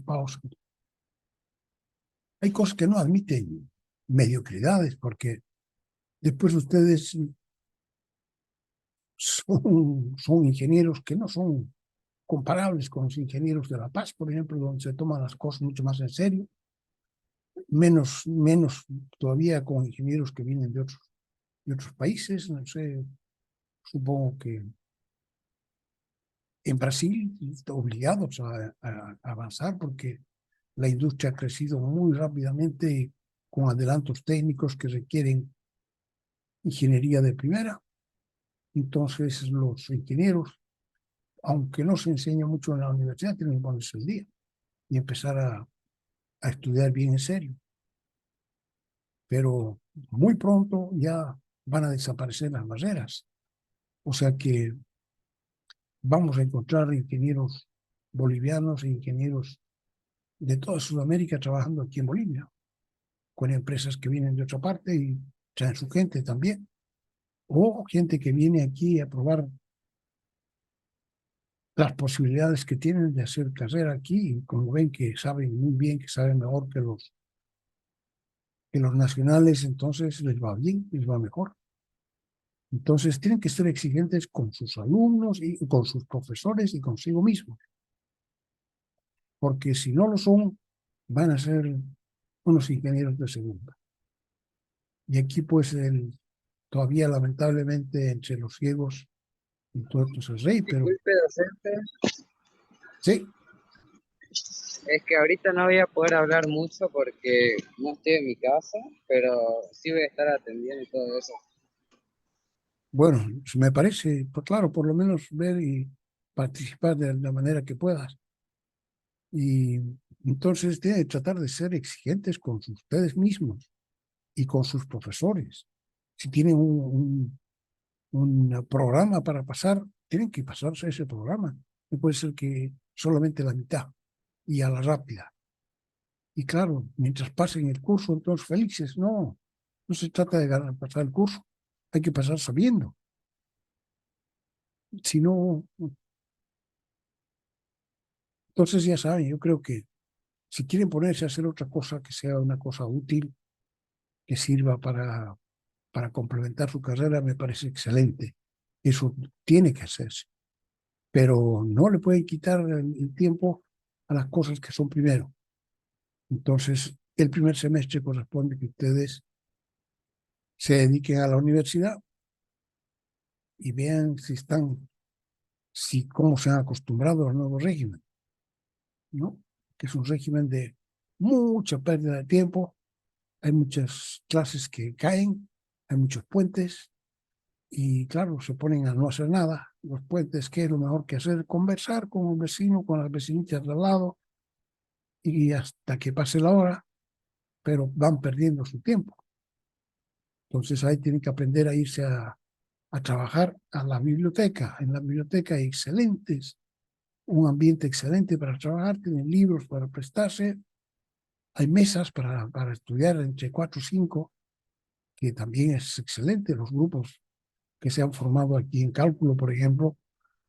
ocupados. Hay cosas que no admiten mediocridades, porque después ustedes son ingenieros que no son comparables con los ingenieros de La Paz, por ejemplo, donde se toman las cosas mucho más en serio, menos todavía con ingenieros que vienen de otros países. No sé, supongo que en Brasil están obligados a avanzar porque la industria ha crecido muy rápidamente con adelantos técnicos que requieren ingeniería de primera. Entonces los ingenieros, aunque no se enseña mucho en la universidad, tienen que ponerse al día y empezar a estudiar bien en serio. Pero muy pronto ya van a desaparecer las barreras. O sea que vamos a encontrar ingenieros bolivianos e ingenieros de toda Sudamérica trabajando aquí en Bolivia, con empresas que vienen de otra parte y traen su gente también. O gente que viene aquí a probar las posibilidades que tienen de hacer carrera aquí, y como ven que saben muy bien, que saben mejor que los nacionales, entonces les va bien, les va mejor. Entonces tienen que ser exigentes con sus alumnos y con sus profesores y consigo mismos, porque si no lo son, van a ser unos ingenieros de segunda. Y aquí pues todavía lamentablemente entre los ciegos y todo esto es el rey, pero Disculpe, docente, sí, es que ahorita no voy a poder hablar mucho porque no estoy en mi casa, pero sí voy a estar atendiendo y todo eso. bueno, me parece, pues claro, por lo menos ver y participar de la manera que puedas. Y entonces tienen que tratar de ser exigentes con ustedes mismos y con sus profesores. Si tienen un programa para pasar, tienen que pasarse ese programa. No puede ser que solamente la mitad y a la rápida. Y claro, mientras pasen el curso, entonces felices. No, no se trata de ganar, pasar el curso. Hay que pasar sabiendo. Si no, entonces ya saben, yo creo que si quieren ponerse a hacer otra cosa que sea una cosa útil, que sirva para complementar su carrera, me parece excelente. Eso tiene que hacerse. Pero no le pueden quitar el tiempo a las cosas que son primero. Entonces, el primer semestre corresponde que ustedes se dediquen a la universidad y vean cómo se han acostumbrado al nuevo régimen, ¿no? Que es un régimen de mucha pérdida de tiempo, hay muchas clases que caen, hay muchos puentes y claro, se ponen a no hacer nada. Los puentes, ¿qué es lo mejor que hacer? Conversar con un vecino, con las vecinitas de al lado y hasta que pase la hora, pero van perdiendo su tiempo. Entonces ahí tienen que aprender a irse a trabajar a la biblioteca. En la biblioteca hay un ambiente excelente para trabajar, tienen libros para prestarse, hay mesas para estudiar entre 4 o 5, que también es excelente. Los grupos que se han formado aquí en cálculo, por ejemplo,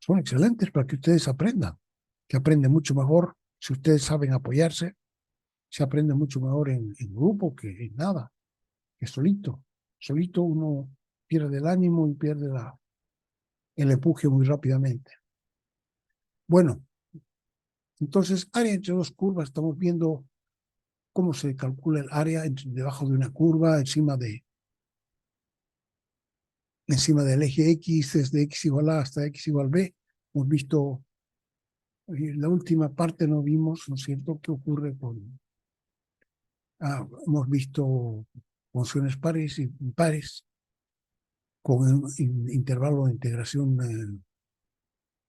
son excelentes para que ustedes aprendan, que aprenden mucho mejor si ustedes saben apoyarse, se aprende mucho mejor en grupo que en nada, que solito. Solito uno pierde el ánimo y pierde el empuje muy rápidamente. Bueno, entonces, área entre dos curvas, estamos viendo cómo se calcula el área debajo de una curva, encima del eje X, desde X igual A hasta X igual B. Hemos visto, en la última parte no vimos, ¿no es cierto?, qué ocurre hemos visto funciones pares y impares con un intervalo de integración,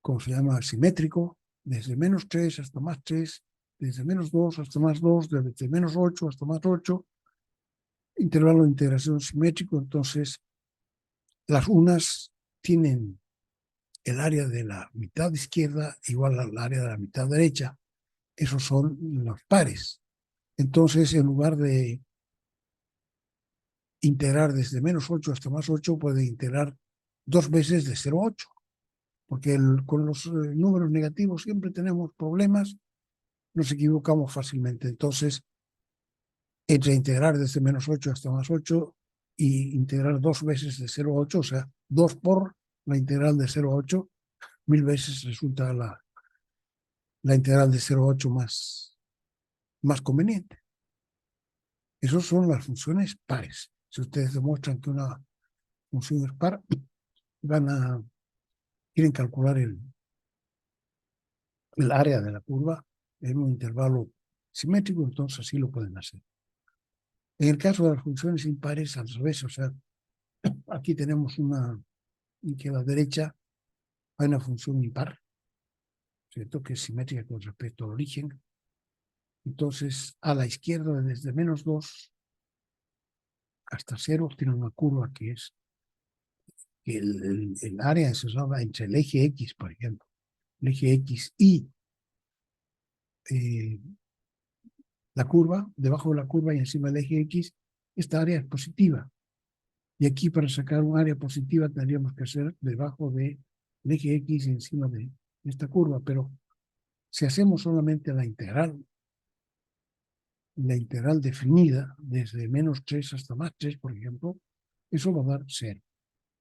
¿cómo se llama?, simétrico, desde -3 hasta +3, desde -2 hasta +2, desde -8 hasta +8, intervalo de integración simétrico. Entonces, las unas tienen el área de la mitad izquierda igual al área de la mitad derecha. Esos son los pares. Entonces, en lugar de integrar desde -8 hasta +8, puede integrar 2 veces de 0 a 8, porque con los números negativos siempre tenemos problemas nos equivocamos fácilmente. Entonces, entre integrar desde -8 hasta +8 y integrar 2 veces de 0 a 8, o sea, 2 por la integral de 0 a 8, 1000 veces resulta la integral de 0 a 8 más conveniente. Esas son las funciones pares. Si ustedes demuestran que una función es par, quieren calcular el área de la curva en un intervalo simétrico, entonces así lo pueden hacer. En el caso de las funciones impares, al revés, o sea, aquí tenemos que a la derecha hay una función impar, ¿cierto? Que es simétrica con respecto al origen. Entonces, a la izquierda, desde -2 hasta 0, tiene una curva que es que el área encerrada entre el eje X, por ejemplo, el eje X y la curva, debajo de la curva y encima del eje X, esta área es positiva. Y aquí, para sacar un área positiva, tendríamos que hacer debajo del eje X y encima de esta curva. Pero si hacemos solamente la integral definida desde -3 hasta +3, por ejemplo, eso va a dar 0.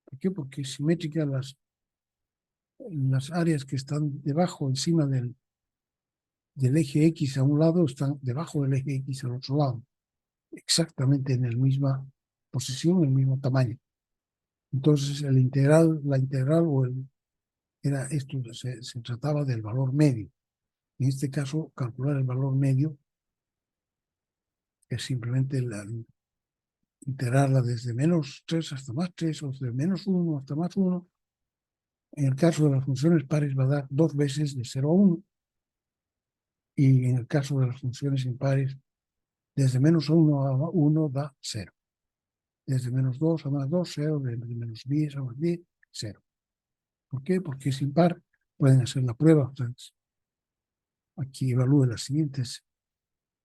¿Por qué? Porque es simétrica las áreas que están debajo, encima del eje X a un lado, están debajo del eje X al otro lado. Exactamente en la misma posición, en el mismo tamaño. Entonces, la integral era esto, se trataba del valor medio. En este caso, calcular el valor medio es simplemente integrarla desde -3 hasta +3 o desde -1 hasta +1. En el caso de las funciones pares va a dar 2 veces de 0 a 1. Y en el caso de las funciones impares, desde -1 a 1 da 0. Desde -2 a +2, 0. Desde -10 a +10, 0. ¿Por qué? Porque es impar. Pueden hacer la prueba. Entonces, aquí evalúe las siguientes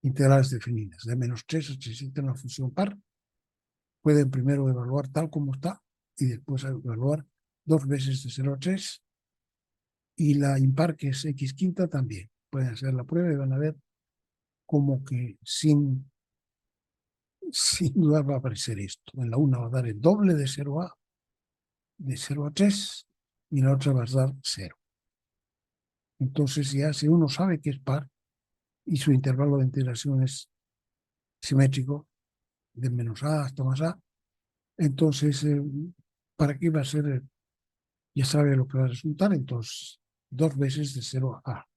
integrales definidas. De -3 a 3 una función par. Pueden primero evaluar tal como está y después evaluar 2 veces de 0 a 3. Y la impar, que es x quinta, también. Pueden hacer la prueba y van a ver como que sin duda va a aparecer esto. En la una va a dar el doble de 0 a 3 y en la otra va a dar 0. Entonces ya si uno sabe que es par y su intervalo de integración es simétrico, de -a hasta +a, entonces, ¿para qué va a ser? Ya sabe lo que va a resultar, entonces 2 veces de 0 a a.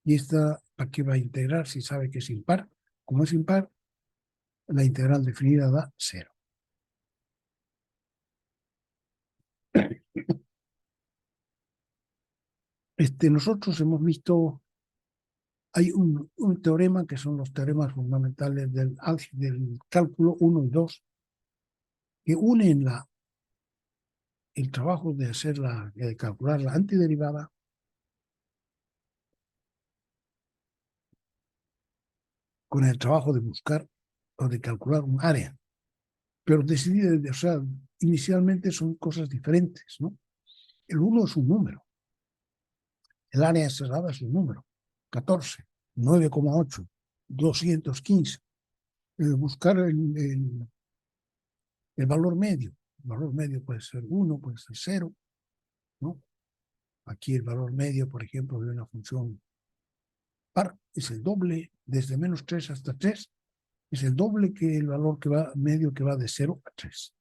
Y esta, ¿para qué va a integrar si sabe que es impar? Como es impar, la integral definida da 0. Nosotros hemos visto, hay un teorema que son los teoremas fundamentales del cálculo 1 y 2, que unen el trabajo de calcular la antiderivada con el trabajo de buscar o de calcular un área. Pero o sea, inicialmente son cosas diferentes, ¿no? El 1 es un número. El área cerrada es un número. 14, 9,8, 215. Buscar el valor medio. El valor medio puede ser 1, puede ser 0, ¿no? Aquí el valor medio, por ejemplo, de una función par es el doble, desde -3 hasta 3, es el doble que el valor medio que va de 0 a 3.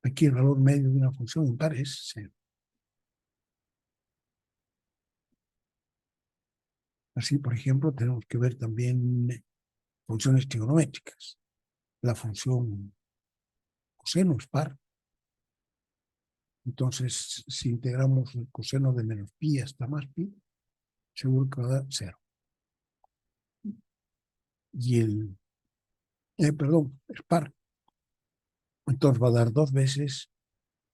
Aquí el valor medio de una función impar es 0. Así, por ejemplo, tenemos que ver también funciones trigonométricas. La función coseno es par. Entonces, si integramos el coseno de -pi hasta +pi, seguro que va a dar 0. Y perdón, es par. Entonces va a dar 2 veces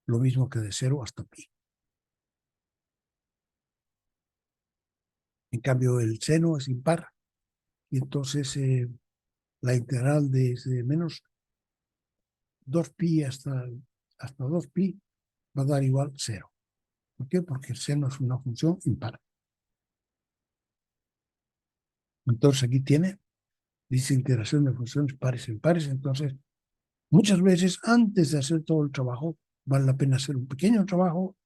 lo mismo que de 0 hasta pi. En cambio, el seno es impar. Y entonces la integral desde -2pi hasta 2pi va a dar igual 0. ¿Por qué? Porque el seno es una función impar. Entonces aquí tiene, dice integración de funciones pares en pares. Entonces, muchas veces antes de hacer todo el trabajo, vale la pena hacer un pequeño trabajo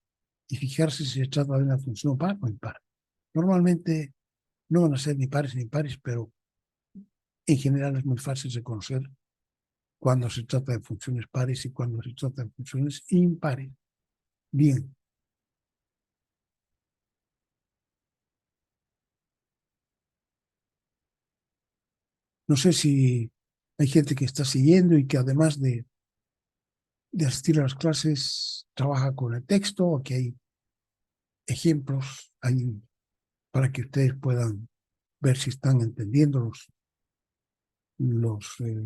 y fijarse si se trata de una función par o impar. Normalmente no van a ser ni pares ni impares, pero en general es muy fácil de conocer cuando se trata de funciones pares y cuando se trata de funciones impares. Bien, no sé si hay gente que está siguiendo y que además de asistir a las clases trabaja con el texto, o que hay ejemplos ahí para que ustedes puedan ver si están entendiendo los, eh,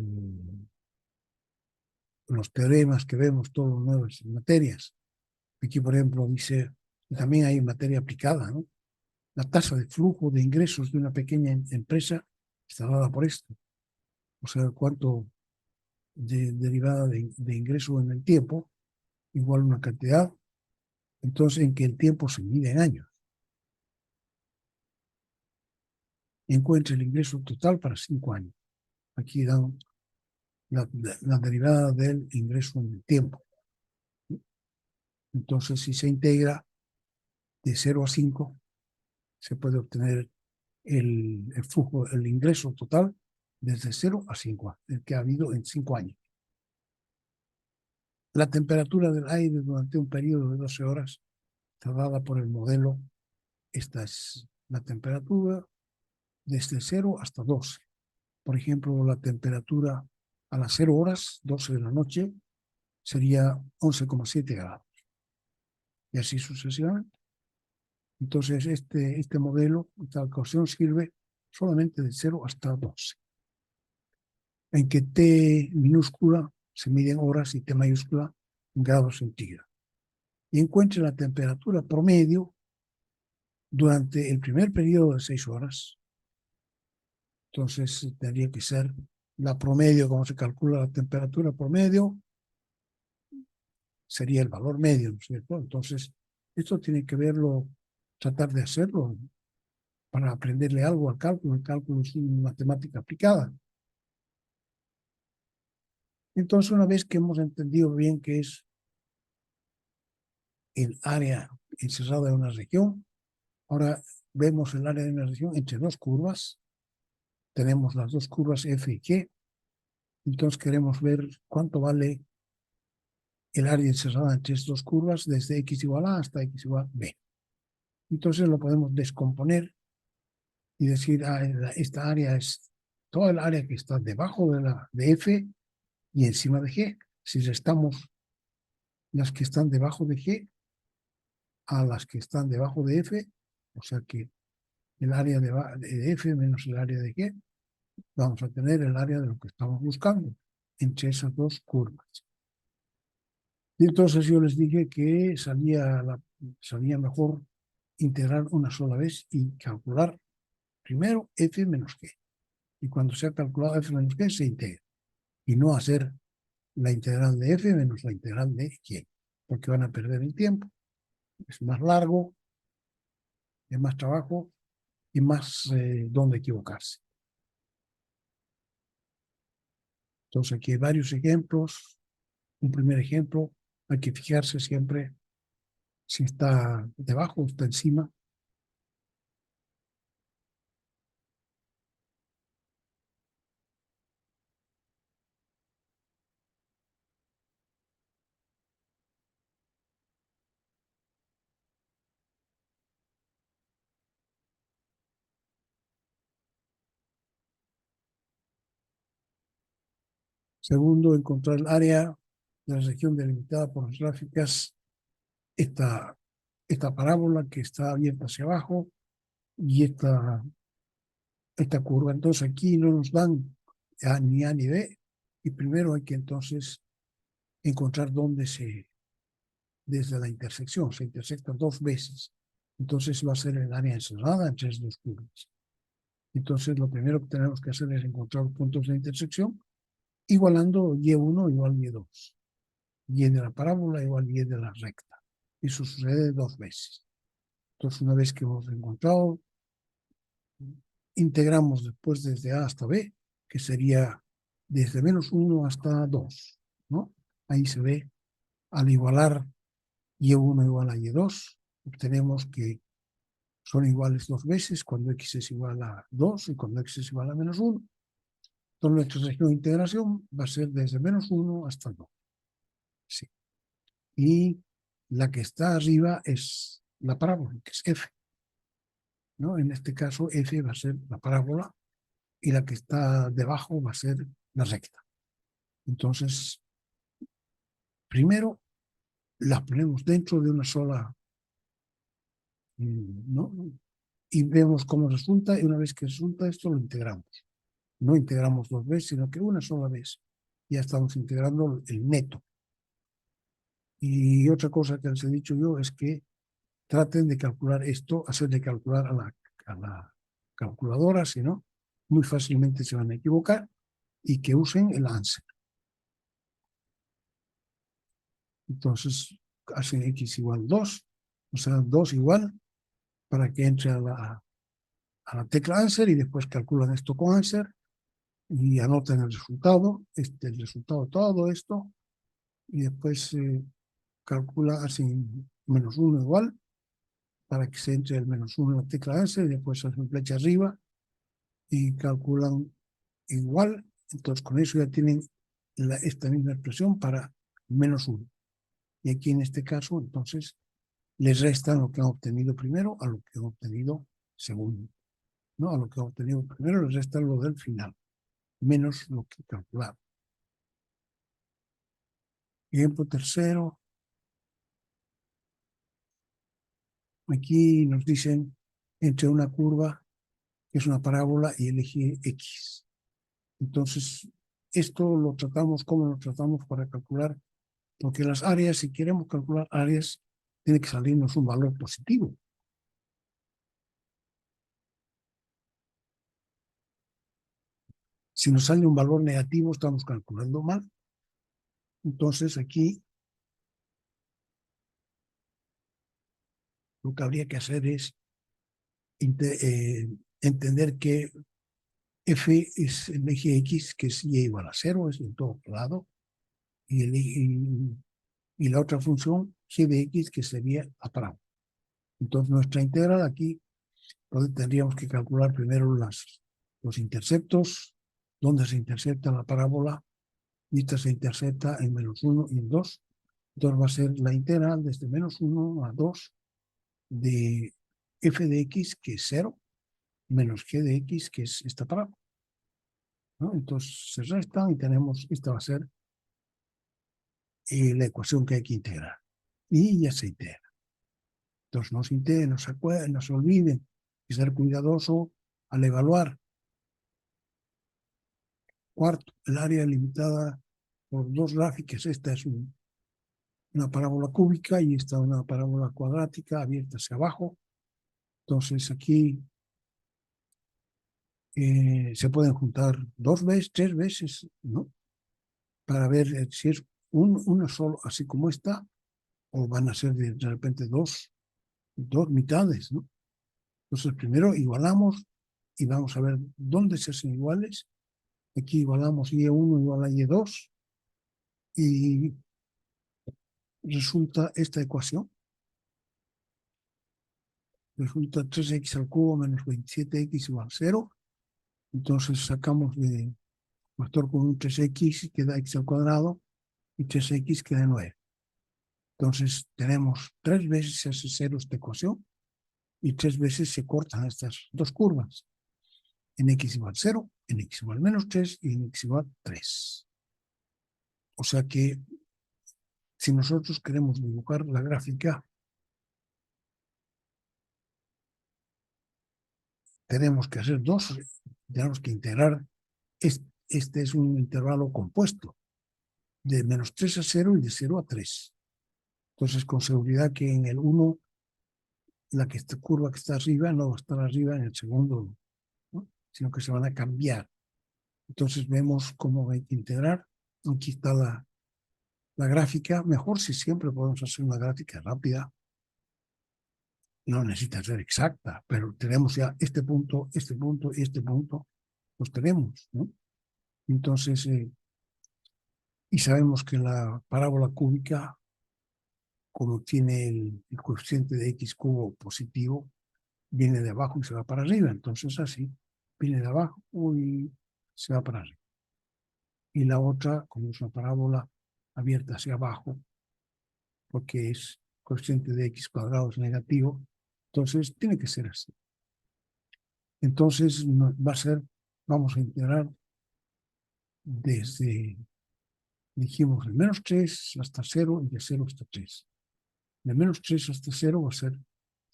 los teoremas que vemos, todas las nuevas materias. Aquí, por ejemplo, dice, y también hay materia aplicada, ¿no? La tasa de flujo de ingresos de una pequeña empresa está dada por esto. O sea, cuánto derivada de ingreso en el tiempo, igual una cantidad, entonces en que el tiempo se mide en años. Encuentre el ingreso total para 5 años. Aquí dan la derivada del ingreso en el tiempo. Entonces, si se integra de 0 a 5, se puede obtener el flujo, el ingreso total desde 0 a 5, el que ha habido en 5 años. La temperatura del aire durante un periodo de 12 horas está dada por el modelo. Esta es la temperatura desde 0 hasta 12. Por ejemplo, la temperatura a las 0 horas, 12 de la noche, sería 11,7 grados. Y así sucesivamente. Entonces, este modelo, esta ecuación sirve solamente de 0 hasta 12. En que T minúscula se mide en horas y T mayúscula en grados centígrados. Y encuentre la temperatura promedio durante el primer periodo de 6 horas. Entonces, tendría que ser la promedio, como se calcula la temperatura promedio, sería el valor medio, ¿no es cierto? Entonces, esto tiene que verlo, tratar de hacerlo para aprenderle algo al cálculo. El cálculo es una matemática aplicada. Entonces, una vez que hemos entendido bien qué es el área encerrada en una región, ahora vemos el área de una región entre dos curvas. Tenemos las dos curvas F y G. Entonces, queremos ver cuánto vale el área encerrada entre estas dos curvas desde X igual A hasta X igual B. Entonces, lo podemos descomponer y decir, esta área es toda el área que está debajo de F y encima de G. Si restamos las que están debajo de G a las que están debajo de F, o sea que el área de F menos el área de G, vamos a tener el área de lo que estamos buscando entre esas dos curvas. Y entonces yo les dije que salía mejor integrar una sola vez y calcular primero F menos G. Y cuando se ha calculado F menos G, se integra. Y no hacer la integral de F menos la integral de G, porque van a perder el tiempo. Es más largo, es más trabajo y más donde equivocarse. Entonces aquí hay varios ejemplos. Un primer ejemplo, hay que fijarse siempre si está debajo o está encima. Segundo, encontrar el área de la región delimitada por las gráficas. Esta parábola que está abierta hacia abajo y esta curva. Entonces aquí no nos dan ni A ni B, y primero hay que entonces encontrar dónde desde la intersección, se intersecta dos veces. Entonces va a ser el área encerrada entre esas dos curvas. Entonces lo primero que tenemos que hacer es encontrar puntos de intersección, igualando Y1 igual Y2. Y de la parábola igual Y de la recta. Eso sucede dos veces. Entonces, una vez que hemos encontrado integramos después desde A hasta B, que sería desde -1 hasta 2, ¿no? Ahí se ve, al igualar Y1 igual a Y2, obtenemos que son iguales dos veces cuando X es igual a 2 y cuando X es igual a -1. Entonces nuestra región de integración va a ser desde -1 hasta 2. Sí. Y la que está arriba es la parábola, que es F, ¿no? En este caso, F va a ser la parábola y la que está debajo va a ser la recta. Entonces, primero las ponemos dentro de una sola, ¿no? Y vemos cómo resulta, y una vez que resulta esto, lo integramos. No integramos dos veces, sino que una sola vez. Ya estamos integrando el neto. Y otra cosa que les he dicho yo es que traten de calcular esto, hacer de calcular a la calculadora, si no, muy fácilmente se van a equivocar, y que usen el answer. Entonces, hacen X igual 2, o sea, 2 igual, para que entre a la tecla answer y después calculan esto con answer y anotan el resultado de todo esto, y después calcula así -1 igual, para que se entre el -1 en la tecla answer y después hacen flecha arriba y calculan igual. Entonces con eso ya tienen esta misma expresión para -1. Y aquí en este caso, entonces, les restan lo que han obtenido primero a lo que han obtenido segundo. ¿No? A lo que han obtenido primero les restan lo del final, menos lo que calcularon. Ejemplo tercero. Aquí nos dicen entre una curva, que es una parábola, y el eje X. Entonces, esto lo tratamos, ¿cómo lo tratamos para calcular? Porque las áreas, si queremos calcular áreas, tiene que salirnos un valor positivo. Si nos sale un valor negativo, estamos calculando mal. Entonces, aquí lo que habría que hacer es entender que F es el eje X, que es Y igual a 0, es en todo lado, y la otra función, G de X, que sería la parábola. Entonces, nuestra integral aquí, pues, tendríamos que calcular primero los interceptos, donde se intercepta la parábola, y esta se intercepta en -1 y en 2. Entonces va a ser la integral desde -1 a 2 de f de x, que es 0, menos g de x, que es esta parábola, ¿no? Entonces se restan y tenemos, esta va a ser la ecuación que hay que integrar. Y ya se integra. Entonces no se integren, no se olviden y ser cuidadoso al evaluar. Cuarto, el área limitada por dos gráficas. Esta es una parábola cúbica y esta una parábola cuadrática abierta hacia abajo. Entonces aquí se pueden juntar dos veces, tres veces, ¿no? Para ver si es una solo, así como esta, o van a ser de repente dos mitades, ¿no? Entonces primero igualamos y vamos a ver dónde se hacen iguales. Aquí igualamos Y1 igual a Y2 y resulta esta ecuación. Resulta 3x al cubo menos 27x igual a 0. Entonces sacamos de factor con un 3x, queda x al cuadrado, y 3x queda 9. Entonces tenemos 3 veces se hace 0 esta ecuación, y 3 veces se cortan estas dos curvas. En x igual 0, en x igual -3 y en x igual 3. O sea que si nosotros queremos dibujar la gráfica, tenemos que hacer dos, tenemos que integrar. Este es un intervalo compuesto de -3 a 0 y de 0 a 3. Entonces, con seguridad que en el 1, la curva que está arriba no va a estar arriba en el segundo, ¿no? Sino que se van a cambiar. Entonces vemos cómo hay que integrar. Aquí está la gráfica. Mejor si siempre podemos hacer una gráfica rápida. no necesita ser exacta, pero tenemos ya este punto y este punto, los tenemos, ¿no? Entonces, y sabemos que la parábola cúbica, como tiene el coeficiente de x cubo positivo, viene de abajo y se va para arriba. Entonces, así, viene de abajo y se va para arriba. Y la otra, como es una parábola abierta hacia abajo, porque es coeficiente de x cuadrado es negativo, entonces tiene que ser así. Entonces va a ser, vamos a integrar desde, dijimos, de menos 3 hasta 0 y de 0 hasta 3. De menos 3 hasta 0 va a ser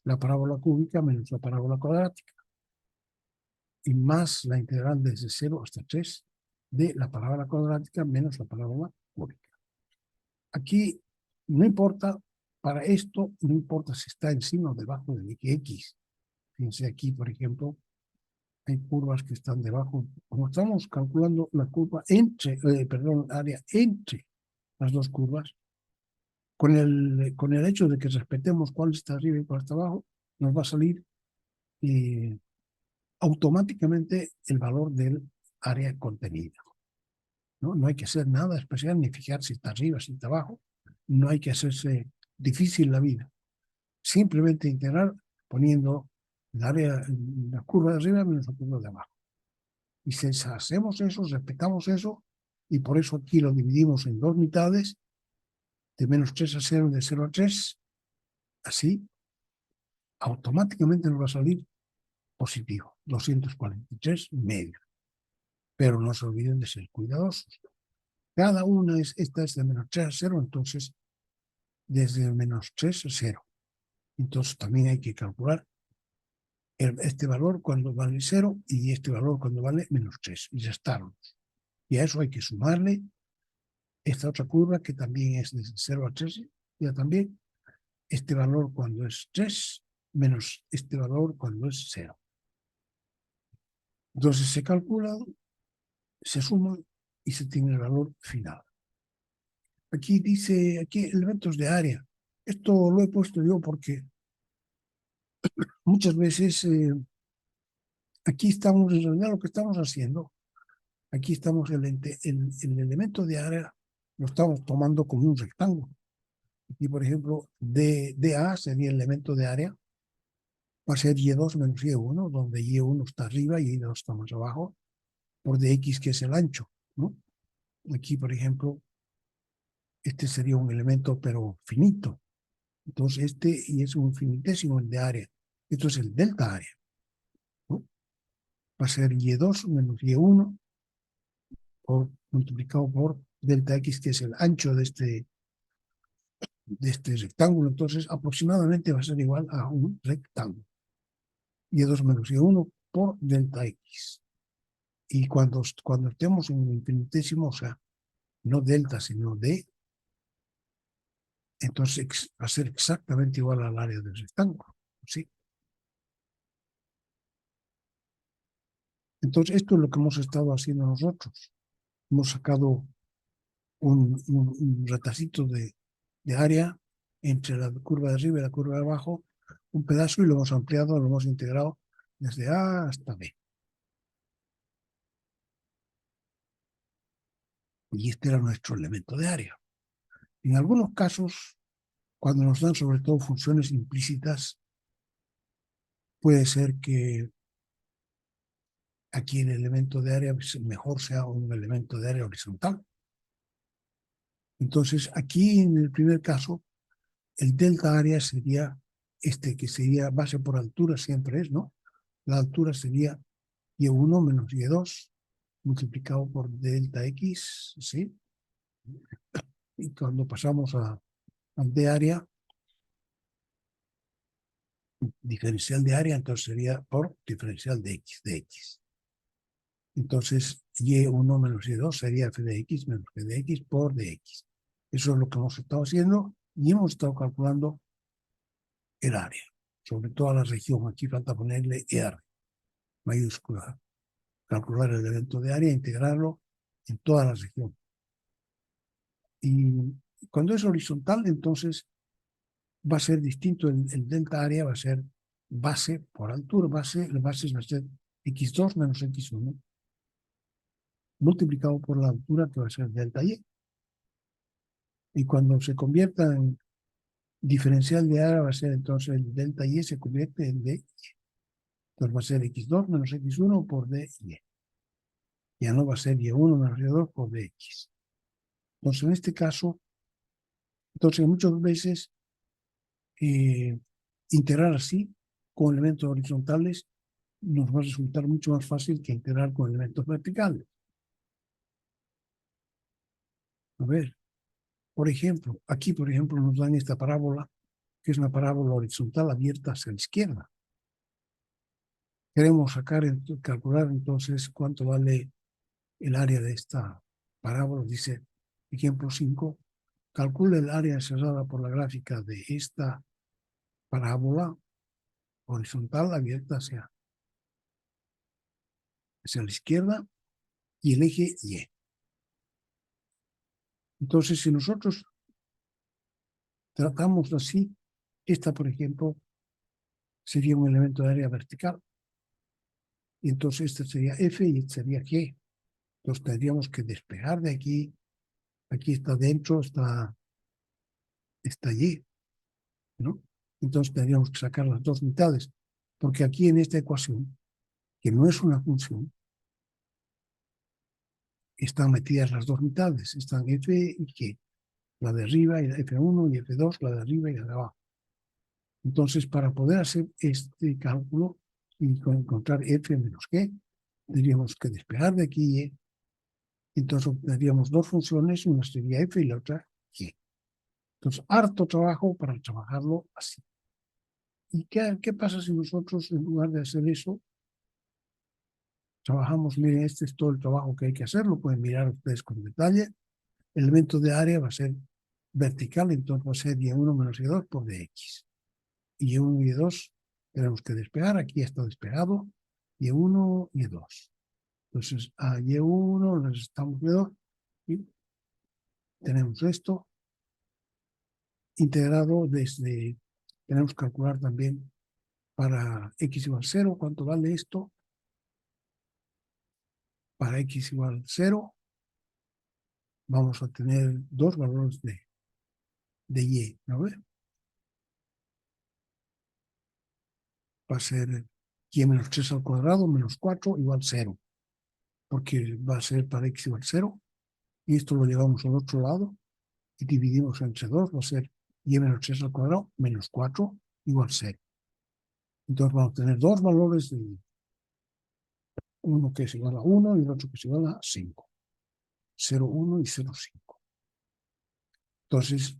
la parábola cúbica menos la parábola cuadrática. Y más la integral desde 0 hasta 3 de la parábola cuadrática menos la parábola cúbica. Aquí no importa, para esto no importa si está encima o debajo del eje X. Fíjense aquí, por ejemplo, hay curvas que están debajo. Como estamos calculando la curva entre, área entre las dos curvas, con el hecho de que respetemos cuál está arriba y cuál está abajo, nos va a salir automáticamente el valor del área contenida. No hay que hacer nada especial, ni fijar si está arriba, si está abajo. No hay que hacerse difícil la vida. Simplemente integrar poniendo la curva de arriba menos la curva de abajo. Y si hacemos eso, respetamos eso, y por eso aquí lo dividimos en dos mitades, de menos 3 a 0 y de 0 a 3, así, automáticamente nos va a salir positivo, 243 medio. Pero no se olviden de ser cuidadosos. Cada una esta es de menos 3 a 0, entonces desde menos 3 a 0. Entonces también hay que calcular este valor cuando vale 0 y este valor cuando vale menos 3 y restarlos. Y a eso hay que sumarle esta otra curva que también es desde 0 a 3, ya también este valor cuando es 3 menos este valor cuando es 0. Entonces se calcula, se suma y se tiene el valor final. Aquí dice, aquí elementos de área. Esto lo he puesto yo porque muchas veces aquí estamos, en realidad lo que estamos haciendo, aquí estamos el elemento de área, lo estamos tomando como un rectángulo. Aquí, por ejemplo, DA sería el elemento de área, va a ser Y2 menos Y1, donde Y1 está arriba y Y2 está más abajo, por DX, que es el ancho, ¿no? Aquí, por ejemplo, este sería un elemento, pero finito. Entonces, y es un finitésimo el de área. Esto es el delta área, ¿no? Va a ser Y2 menos Y1 multiplicado por delta X, que es el ancho de este rectángulo. Entonces, aproximadamente va a ser igual a un rectángulo. Y2 menos Y1 por delta X. Y cuando estemos en el infinitésimo, o sea, no delta, sino D, entonces va a ser exactamente igual al área del rectángulo, ¿sí? Entonces, esto es lo que hemos estado haciendo nosotros. Hemos sacado un retacito de área entre la curva de arriba y la curva de abajo, un pedazo, y lo hemos ampliado, lo hemos integrado desde A hasta B. Y este era nuestro elemento de área. En algunos casos, cuando nos dan sobre todo funciones implícitas, puede ser que aquí el elemento de área mejor sea un elemento de área horizontal. Entonces, aquí en el primer caso, el delta área sería que sería base por altura, siempre es, ¿no? La altura sería Y1 menos Y2 multiplicado por delta X, ¿sí? Y cuando pasamos al de área, diferencial de área, entonces sería por diferencial de X. Entonces, Y1 menos Y2 sería f de X menos f de X por dx. Eso es lo que hemos estado haciendo y hemos estado calculando el área, sobre toda la región. Aquí falta ponerle R, mayúscula. Calcular el elemento de área e integrarlo en toda la región. Y cuando es horizontal, entonces va a ser distinto, el delta área va a ser base por altura, la base va a ser x2 menos x1, multiplicado por la altura que va a ser delta y. Y cuando se convierta en diferencial de área va a ser entonces el delta y se convierte en dy. Entonces va a ser x2 menos x1 por dy. Ya no va a ser y1 menos y2 por dx. Entonces en este caso, entonces muchas veces integrar así con elementos horizontales nos va a resultar mucho más fácil que integrar con elementos verticales. A ver, por ejemplo, aquí por ejemplo nos dan esta parábola, que es una parábola horizontal abierta hacia la izquierda. Queremos calcular entonces cuánto vale el área de esta parábola. Dice, ejemplo 5, calcule el área cerrada por la gráfica de esta parábola horizontal abierta hacia la izquierda y el eje Y. Entonces, si nosotros tratamos así, esta, por ejemplo, sería un elemento de área vertical. Y entonces este sería F y este sería G. Entonces tendríamos que despegar de aquí. Aquí está dentro, está Y, ¿no? Entonces tendríamos que sacar las dos mitades. Porque aquí en esta ecuación, que no es una función, están metidas las dos mitades. Están F y G. La de arriba y la F1 y F2, la de arriba y la de abajo. Entonces, para poder hacer este cálculo y encontrar F menos G, tendríamos que despegar de aquí Y. Entonces obtendríamos dos funciones, una sería F y la otra G. Entonces, harto trabajo para trabajarlo así. ¿Y qué pasa si nosotros, en lugar de hacer eso, trabajamos? Miren, este es todo el trabajo que hay que hacer, lo pueden mirar ustedes con detalle. El elemento de área va a ser vertical, entonces va a ser Y1 menos Y2 por dx. Y Y1 y Y2 tenemos que despegar, aquí está despegado, Y1 y Y2. Entonces, a Y1 necesitamos Y2 y tenemos esto integrado desde, tenemos que calcular también para x igual 0, ¿cuánto vale esto? Para x igual 0, vamos a tener dos valores de y, ¿no ve? Va a ser y menos 3 al cuadrado menos 4 igual 0, porque va a ser para x igual 0, y esto lo llevamos al otro lado, y dividimos entre 2, va a ser y menos 3 al cuadrado menos 4 igual 0. Entonces vamos a tener dos valores de y. Uno que es igual a 1 y el otro que es igual a 5. 0,1 y 0,5. Entonces,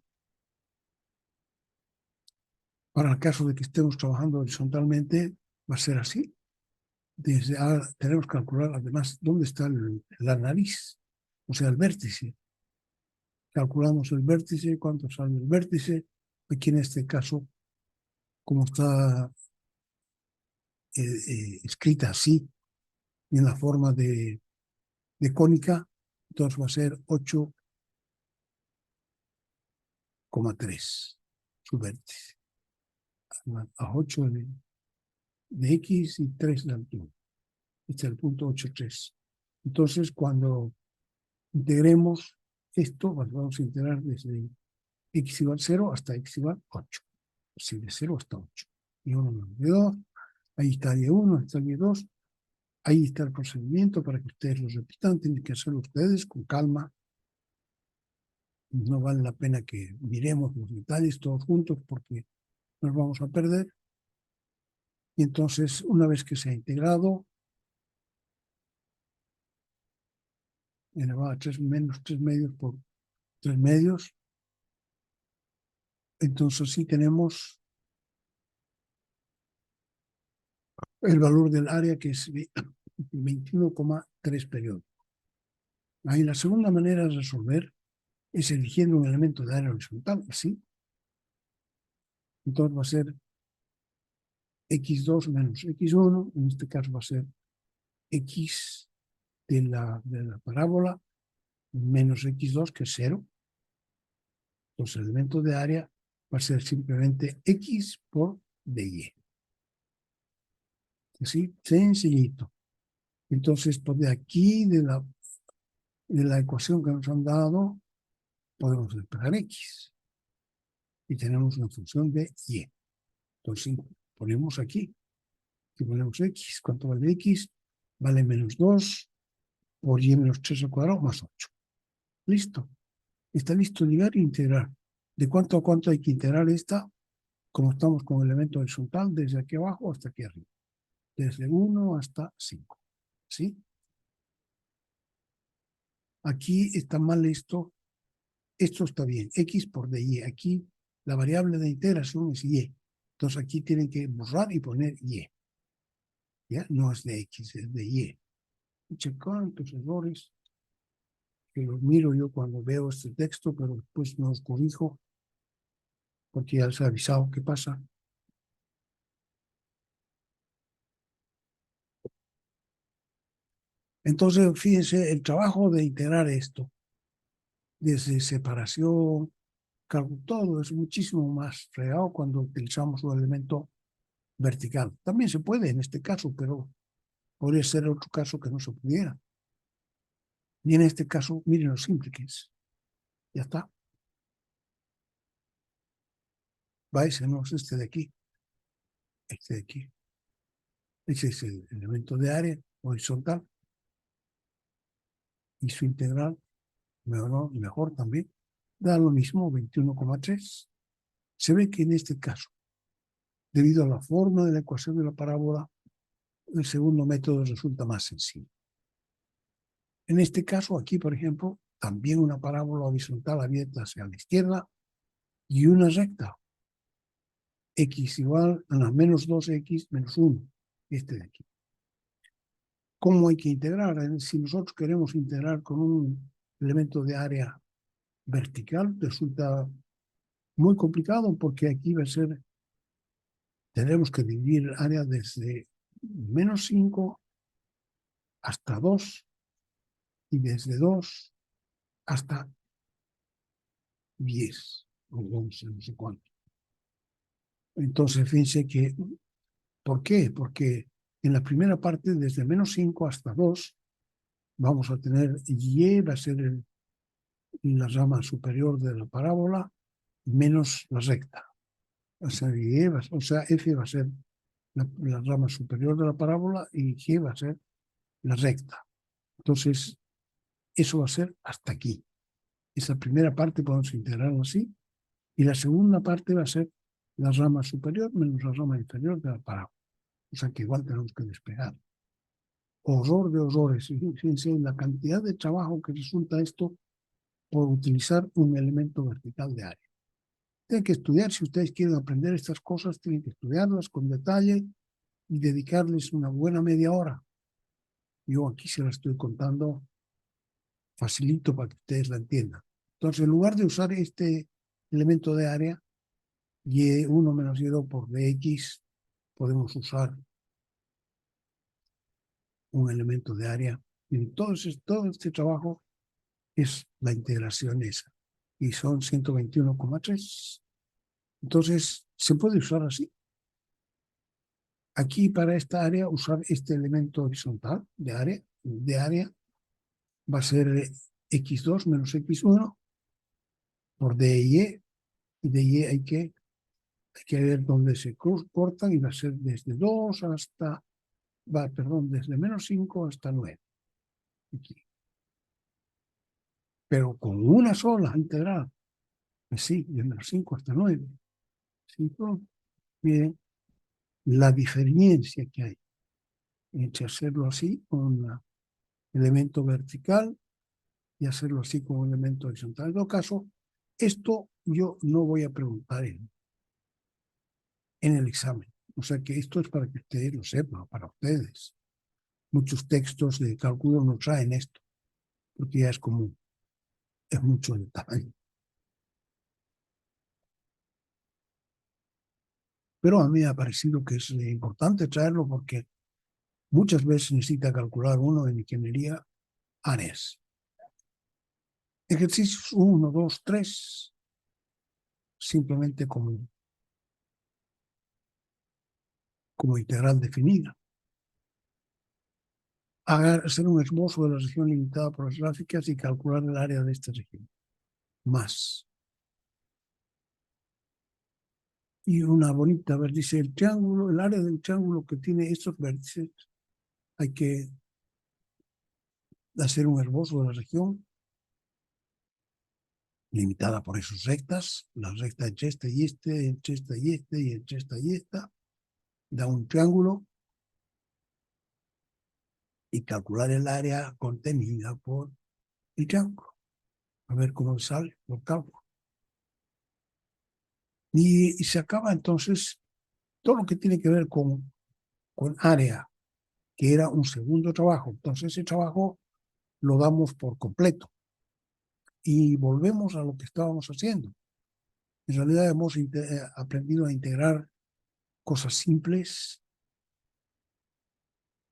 para el caso de que estemos trabajando horizontalmente, va a ser así. Desde ahora tenemos que calcular además dónde está la nariz, o sea, el vértice. Calculamos el vértice, cuánto sale el vértice. Aquí en este caso, como está escrita así, en la forma de cónica, entonces va a ser 8,3 su vértice. A 8 de x y 3 de altura. Este es el punto 8,3. Entonces, cuando integremos esto, vamos a integrar desde x igual 0 hasta x igual 8. Así de 0 hasta 8. Y 1 menos y 2. Ahí está y1, ahí está y2. Ahí está el procedimiento para que ustedes lo repitan. Tienen que hacerlo ustedes con calma. No vale la pena que miremos los detalles todos juntos porque nos vamos a perder. Y entonces, una vez que se ha integrado, elevado a 3 menos 3 medios por 3 medios, entonces sí tenemos el valor del área, que es 21,3 periodos. Ahí la segunda manera de resolver es eligiendo un elemento de área horizontal, así. Entonces va a ser x2 menos x1, en este caso va a ser x de la parábola menos x2, que es 0. Entonces el elemento de área va a ser simplemente X por dy. Así, sencillito. Entonces, pues de aquí, de la ecuación que nos han dado, podemos despejar X. Y tenemos una función de Y. Entonces, ponemos aquí, que ponemos X. ¿Cuánto vale X? Vale menos 2 por Y menos 3 al cuadrado más 8. Listo. Está listo llegar e integrar. ¿De cuánto a cuánto hay que integrar esta? Como estamos con el elemento horizontal, desde aquí abajo hasta aquí arriba. Desde 1 hasta 5. ¿Sí? Aquí está mal esto. Esto está bien. X por dy. Aquí la variable de integración es y. Entonces aquí tienen que borrar y poner y. ¿Ya? No es de X, es de y. Checar tus errores, que los miro yo cuando veo este texto, pero después no los corrijo, porque ya les he avisado qué pasa. Entonces, fíjense, el trabajo de integrar esto, desde separación, todo es muchísimo más fregado cuando utilizamos un elemento vertical. También se puede en este caso, pero podría ser otro caso que no se pudiera. Y en este caso, miren lo simple que es. Ya está. ¿Vais? No es este de aquí. Este de aquí. Ese es el elemento de área horizontal. Y su integral, mejor también, da lo mismo, 21,3. Se ve que en este caso, debido a la forma de la ecuación de la parábola, el segundo método resulta más sencillo. En este caso, aquí, por ejemplo, también una parábola horizontal abierta hacia la izquierda y una recta. X igual a la menos 2x menos 1. Este de aquí. ¿Cómo hay que integrar? Si nosotros queremos integrar con un elemento de área vertical, resulta muy complicado porque aquí va a ser, tenemos que dividir el área desde menos 5 hasta 2 y desde 2 hasta 10 o 11, no sé cuánto. Entonces, fíjense que, ¿por qué? Porque en la primera parte, desde menos 5 hasta 2, vamos a tener y va a ser la rama superior de la parábola menos la recta. O sea, F va a ser la rama superior de la parábola y G va a ser la recta. Entonces, eso va a ser hasta aquí. Esa primera parte podemos integrarla así. Y la segunda parte va a ser la rama superior menos la rama inferior de la parábola. O sea que igual tenemos que despegar. Horror de horrores. Fíjense la cantidad de trabajo que resulta esto por utilizar un elemento vertical de área. Tienen que estudiar, si ustedes quieren aprender estas cosas, tienen que estudiarlas con detalle y dedicarles una buena media hora. Yo aquí se la estoy contando facilito para que ustedes la entiendan. Entonces, en lugar de usar este elemento de área, y1 menos y2 por dx, podemos usar un elemento de área. Y entonces, todo este trabajo es la integración esa. Y son 121,3. Entonces, se puede usar así. Aquí, para esta área, usar este elemento horizontal de área va a ser x2 menos x1 por dy. Y dy hay que ver dónde se cortan y va a ser desde 2 hasta, desde menos 5 hasta 9. Aquí. Pero con una sola integral. Pues sí, de menos 5 hasta 9. 5, miren la diferencia que hay entre hacerlo así con un elemento vertical y hacerlo así con un elemento horizontal. En todo caso, esto yo no voy a preguntar en el examen. O sea que esto es para que ustedes lo sepan, para ustedes. Muchos textos de cálculo no traen esto, porque ya es común. Es mucho el tamaño. Pero a mí me ha parecido que es importante traerlo porque muchas veces necesita calcular uno en ingeniería áreas. Ejercicios 1, 2, 3. simplemente como integral definida. Hacer un esbozo de la región limitada por las gráficas y calcular el área de esta región. Más. Y una bonita, a ver, dice el triángulo, el área del triángulo que tiene estos vértices, hay que hacer un esbozo de la región limitada por esas rectas, las rectas entre esta y este, entre esta y este, y entre esta y esta, da un triángulo y calcular el área contenida por el triángulo. A ver cómo sale, lo cálculo. Y se acaba entonces todo lo que tiene que ver con área, que era un segundo trabajo. Entonces ese trabajo lo damos por completo y volvemos a lo que estábamos haciendo. En realidad hemos aprendido a integrar cosas simples,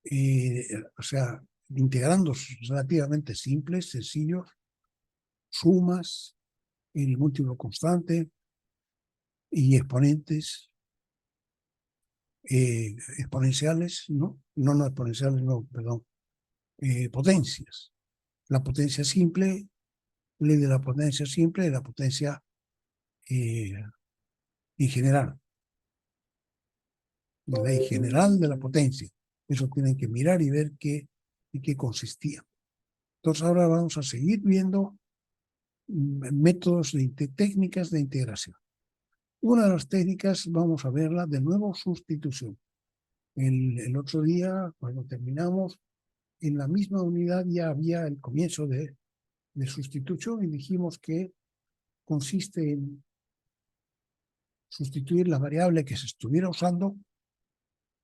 o sea, integrando relativamente simples, sencillos, sumas, el múltiplo constante y exponentes, exponenciales, ¿no? No exponenciales, no, perdón, potencias. La potencia simple, ley de la potencia simple, y la potencia en general. La ley general de la potencia. Eso tienen que mirar y ver en qué consistía. Entonces ahora vamos a seguir viendo métodos técnicas de integración. Una de las técnicas, vamos a verla de nuevo, sustitución. El otro día, cuando terminamos, en la misma unidad ya había el comienzo de sustitución y dijimos que consiste en sustituir la variable que se estuviera usando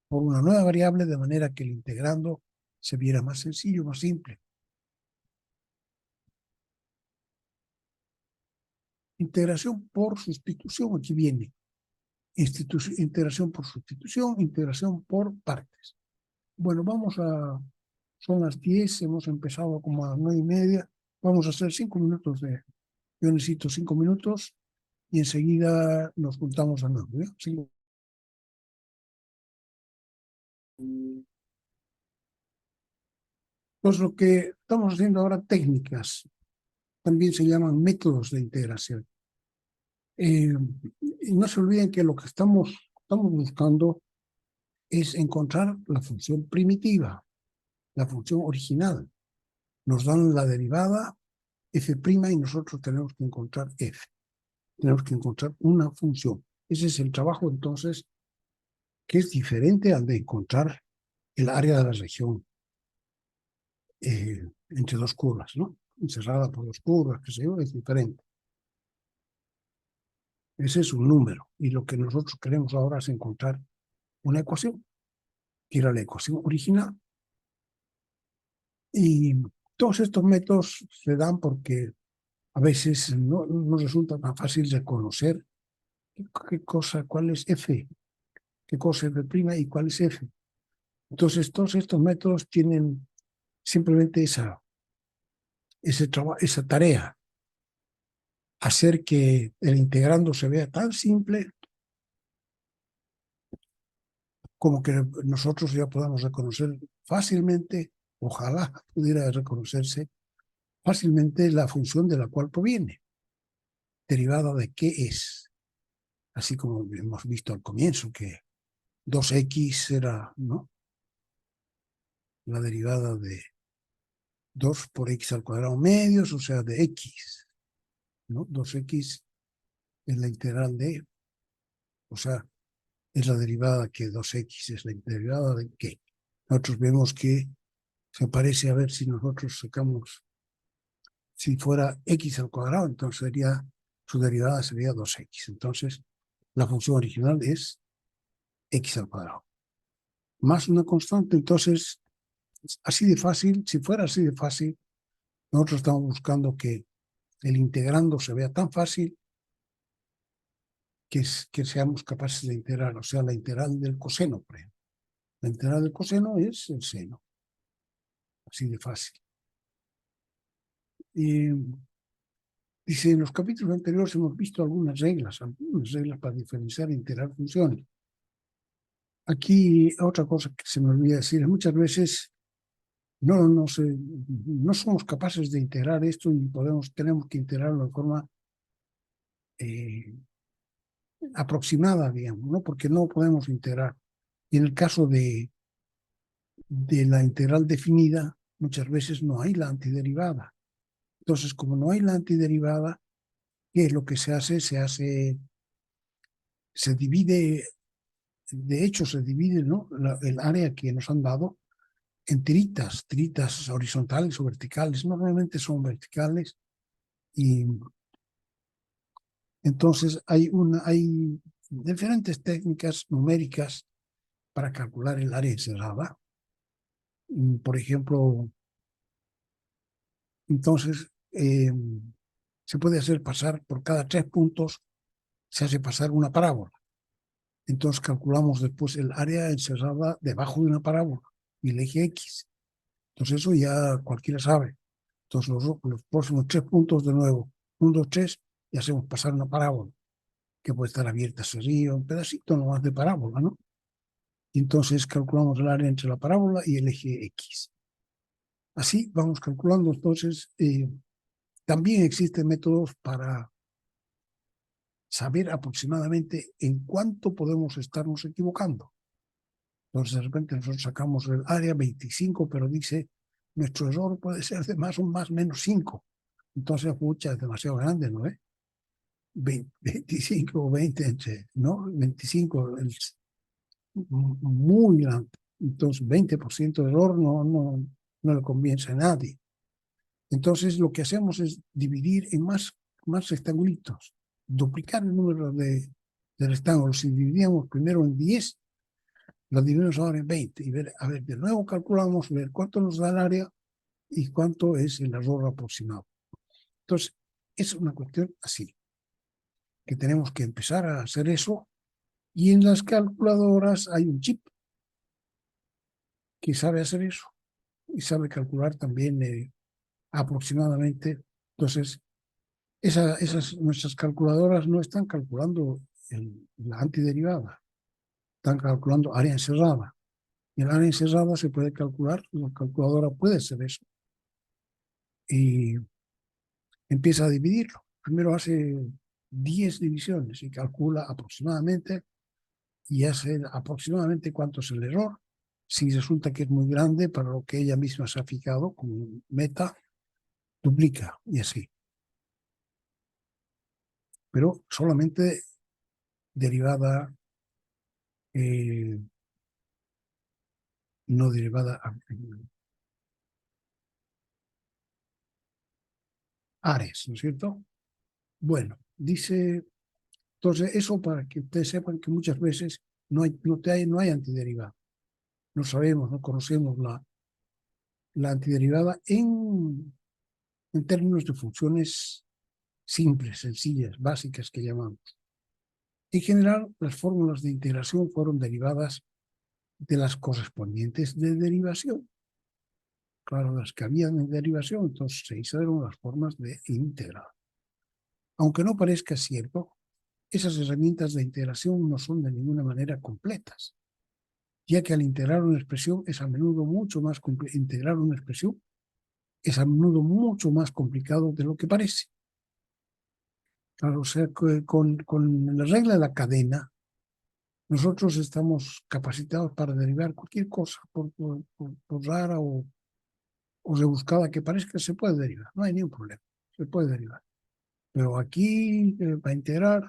por una nueva variable de manera que el integrando se viera más sencillo, más simple. Integración por sustitución, aquí viene. Integración por sustitución, integración por partes. Bueno, son las 10, hemos empezado como a las 9:30. Vamos a hacer 5 minutos yo necesito 5 minutos y enseguida nos juntamos a nuevo. ¿Sí? Pues lo que estamos haciendo ahora, técnicas, también se llaman métodos de integración. Y no se olviden que lo que estamos buscando es encontrar la función primitiva, la función original. Nos dan la derivada f' y nosotros tenemos que encontrar f. Tenemos que encontrar una función. Ese es el trabajo, entonces, que es diferente al de encontrar el área de la región entre dos curvas, ¿no? Encerrada por dos curvas, qué sé yo, es diferente. Ese es un número. Y lo que nosotros queremos ahora es encontrar una ecuación, que era la ecuación original. Y todos estos métodos se dan porque a veces no resulta tan fácil reconocer cuál es f, qué cosa es f' y cuál es f. Entonces, todos estos métodos tienen simplemente esa tarea, hacer que el integrando se vea tan simple como que nosotros ya podamos reconocer fácilmente, ojalá pudiera reconocerse fácilmente la función de la cual proviene, derivada de qué es. Así como hemos visto al comienzo, que 2x era, ¿no?, la derivada de 2 por x al cuadrado medios, o sea, de x, ¿no? 2x es la integral de, o sea, es la derivada que 2x es la derivada de qué. Nosotros vemos que se parece, a ver si nosotros sacamos, si fuera x al cuadrado, entonces su derivada sería 2x. Entonces, la función original es x al cuadrado. Más una constante, entonces, así de fácil, si fuera así de fácil, nosotros estamos buscando que el integrando se vea tan fácil que seamos capaces de integrar, o sea, la integral del coseno, por ejemplo. La integral del coseno es el seno, así de fácil. Y Dice, en los capítulos anteriores hemos visto algunas reglas para diferenciar e integrar funciones. Aquí otra cosa que se me olvida decir, muchas veces no somos capaces de integrar esto y tenemos que integrarlo de forma aproximada, digamos, ¿no? Porque no podemos integrar. Y en el caso de la integral definida, muchas veces no hay la antiderivada. Entonces, como no hay la antiderivada, ¿qué es lo que se hace? Se divide, de hecho se divide, ¿no? El área que nos han dado en tiritas horizontales o verticales. Normalmente son verticales y entonces hay diferentes técnicas numéricas para calcular el área encerrada. Por ejemplo, entonces se puede hacer pasar por cada 3 puntos, se hace pasar una parábola. Entonces calculamos después el área encerrada debajo de una parábola y el eje X. Entonces eso ya cualquiera sabe. Entonces los próximos 3 puntos de nuevo, 1, 2, 3, y hacemos pasar una parábola que puede estar abierta sería un pedacito nomás de parábola, ¿no? Y entonces calculamos el área entre la parábola y el eje X. Así vamos calculando. Entonces también existen métodos para saber aproximadamente en cuánto podemos estarnos equivocando. Entonces de repente nosotros sacamos el área 25, pero dice nuestro error puede ser de más o más menos 5. Entonces, pucha, es demasiado grande, ¿no? 25 o 20, ¿no? 25 es muy grande. Entonces, 20% de error no le convence a nadie. Entonces, lo que hacemos es dividir en más rectangulitos, duplicar el número de rectángulos. Si dividíamos primero en 10, lo dividimos ahora en 20 y ver, a ver, de nuevo calculamos, ver cuánto nos da el área y cuánto es el error aproximado. Entonces, es una cuestión así, que tenemos que empezar a hacer eso, y en las calculadoras hay un chip que sabe hacer eso y sabe calcular también aproximadamente. Entonces, nuestras calculadoras no están calculando la antiderivada, están calculando área encerrada. Y el área encerrada se puede calcular, la calculadora puede hacer eso. Y empieza a dividirlo. Primero hace 10 divisiones y calcula aproximadamente y hace aproximadamente cuánto es el error. Si resulta que es muy grande para lo que ella misma se ha fijado como meta, duplica y así. Pero solamente derivada, no derivada Ares, ¿no es cierto? Bueno, dice, entonces eso para que ustedes sepan que muchas veces no hay antiderivada. No sabemos, no conocemos la antiderivada en términos de funciones simples, sencillas, básicas que llamamos. En general, las fórmulas de integración fueron derivadas de las correspondientes de derivación. Claro, las que habían en derivación, entonces se hicieron las formas de integrar. Aunque no parezca cierto, esas herramientas de integración no son de ninguna manera completas, ya que al integrar una expresión es a menudo mucho más integrar una expresión es a menudo mucho más complicado de lo que parece. Claro, o sea, con la regla de la cadena, nosotros estamos capacitados para derivar cualquier cosa, por rara o rebuscada que parezca, se puede derivar, no hay ningún problema, se puede derivar. Pero aquí, para integrar,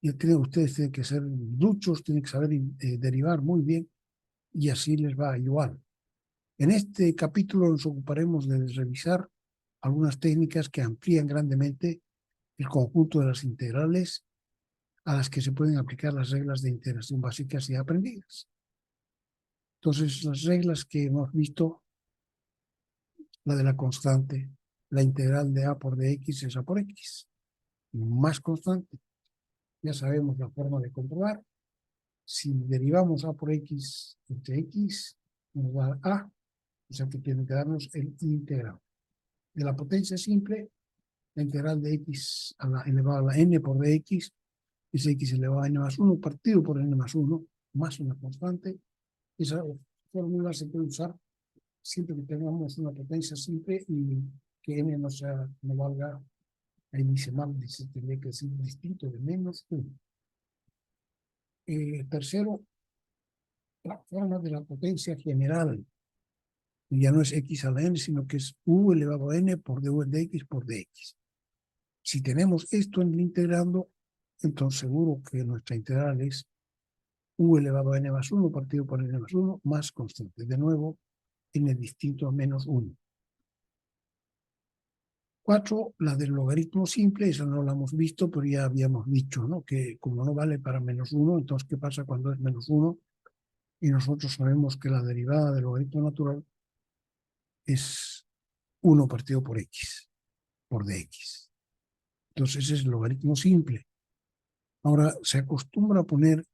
ustedes tienen que ser duchos, tienen que saber derivar muy bien, y así les va igual. En este capítulo nos ocuparemos de revisar algunas técnicas que amplían grandemente el conjunto de las integrales a las que se pueden aplicar las reglas de integración básicas y aprendidas. Entonces, las reglas que hemos visto, la de la constante, la integral de a por dx es a por x, más constante. Ya sabemos la forma de comprobar. Si derivamos a por x entre x, nos da a, o sea que tiene que darnos el integral. De la potencia simple, la integral de x elevado a la n por dx es x elevado a n más 1 partido por n más 1 más una constante. Esa fórmula se puede usar siempre que tengamos una potencia simple y que n no valga, ahí dice mal, dice, tendría que decir distinto de menos 1. Tercero, la forma de la potencia general. Ya no es x a la n, sino que es u elevado a n por du de x por dx. Si tenemos esto en el integrando, entonces seguro que nuestra integral es u elevado a n más 1 partido por n más 1 más constante. De nuevo, n distinto a menos 1. 4, la del logaritmo simple, esa no la hemos visto, pero ya habíamos dicho, ¿no? Que como no vale para menos 1, entonces ¿qué pasa cuando es menos 1? Y nosotros sabemos que la derivada del logaritmo natural es 1 partido por x, por dx. Entonces ese es el logaritmo simple. Ahora se acostumbra a poner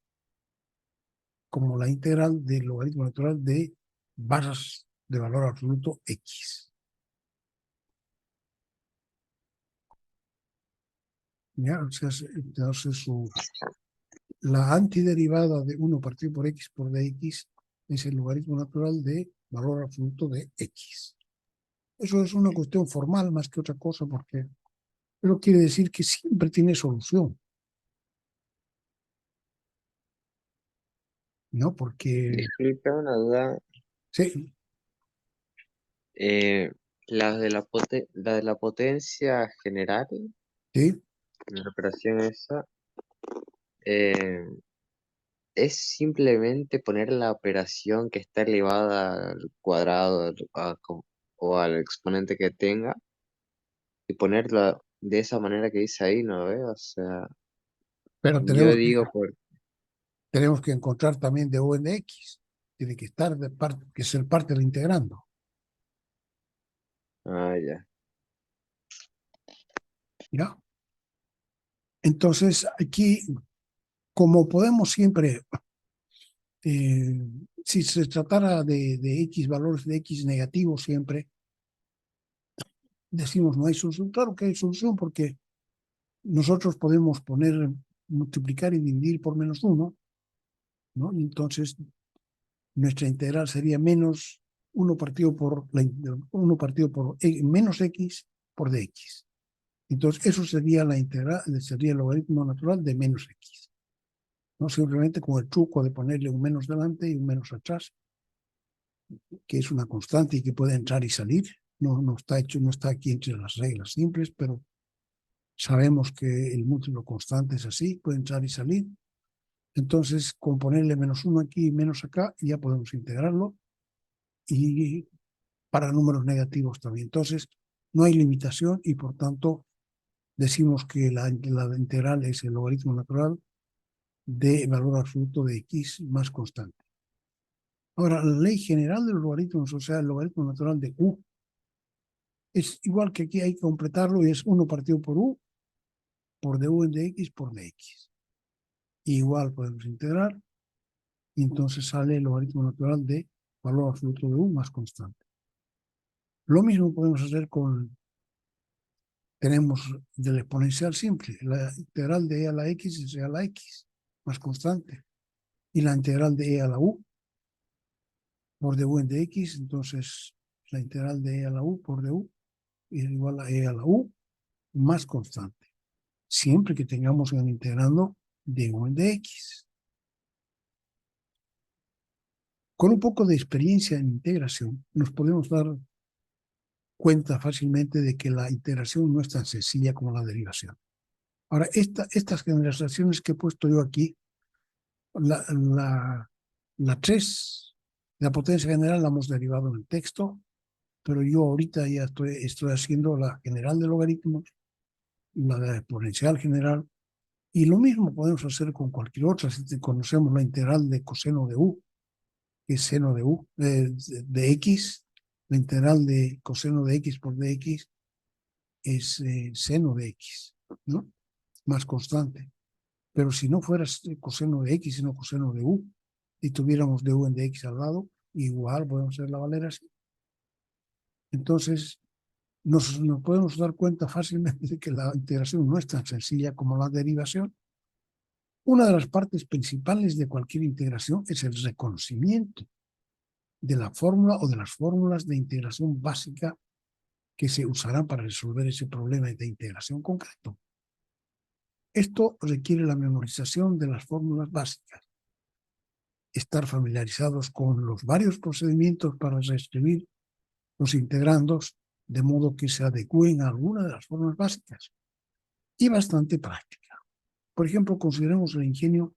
como la integral del logaritmo natural de barras de valor absoluto x. ¿Ya? O sea, entonces la antiderivada de 1 partido por x por dx es el logaritmo natural de valor absoluto de x. Eso es una cuestión formal más que otra cosa, porque eso quiere decir que siempre tiene solución. ¿No? Porque, Disculpe una duda. sí, Eh, la de la potencia general, sí, la operación esa, eh, es simplemente poner la operación que está elevada al cuadrado o al exponente que tenga y ponerla de esa manera que dice ahí, ¿no ve? O sea, pero yo digo tenemos que encontrar también de u en de x. Tiene que estar que ser parte del integrando. ah, ya. ¿Ya? Entonces, aquí, como podemos siempre, si se tratara de x, valores de x negativos siempre, decimos no hay solución. Claro que hay solución porque nosotros podemos multiplicar y dividir por menos 1, ¿no? Y entonces nuestra integral sería menos 1 partido por, 1 partido por menos x por dx. Entonces eso sería la integral, sería el logaritmo natural de menos x. ¿No? Simplemente con el truco de ponerle un menos delante y un menos atrás, que es una constante y que puede entrar y salir. No está aquí entre las reglas simples, pero sabemos que el múltiplo constante es así, puede entrar y salir. Entonces, con ponerle menos 1 aquí y menos acá, ya podemos integrarlo. Y para números negativos también. Entonces, no hay limitación y por tanto decimos que la integral es el logaritmo natural de valor absoluto de x más constante. Ahora, la ley general de los logaritmos, o sea, el logaritmo natural de u, es igual que aquí hay que completarlo y es 1 partido por u, por du en dx por dx. Igual podemos integrar y entonces sale el logaritmo natural de valor absoluto de u más constante. Lo mismo podemos hacer tenemos del exponencial simple, la integral de e a la x es e a la x, más constante, y la integral de e a la u por du en dx, entonces la integral de e a la u por du es igual a e a la u más constante, siempre que tengamos el integrando du en dx. Con un poco de experiencia en integración, nos podemos dar cuenta fácilmente de que la integración no es tan sencilla como la derivación. Ahora, estas generalizaciones que he puesto yo aquí, la 3, la potencia general la hemos derivado en el texto, pero yo ahorita ya estoy haciendo la general de logaritmos, la exponencial general, y lo mismo podemos hacer con cualquier otra. Si conocemos la integral de coseno de u, que es seno de u, de x, la integral de coseno de x por dx es seno de x, ¿no? Más constante. Pero si no fuera coseno de x, sino coseno de u, y tuviéramos du en dx al lado, igual podemos hacer la valera así. Entonces, nos podemos dar cuenta fácilmente de que la integración no es tan sencilla como la derivación. Una de las partes principales de cualquier integración es el reconocimiento de la fórmula o de las fórmulas de integración básica que se usarán para resolver ese problema de integración concreto. Esto requiere la memorización de las fórmulas básicas, estar familiarizados con los varios procedimientos para reescribir los integrandos de modo que se adecúen a alguna de las formas básicas, y bastante práctica. Por ejemplo, consideremos el ingenio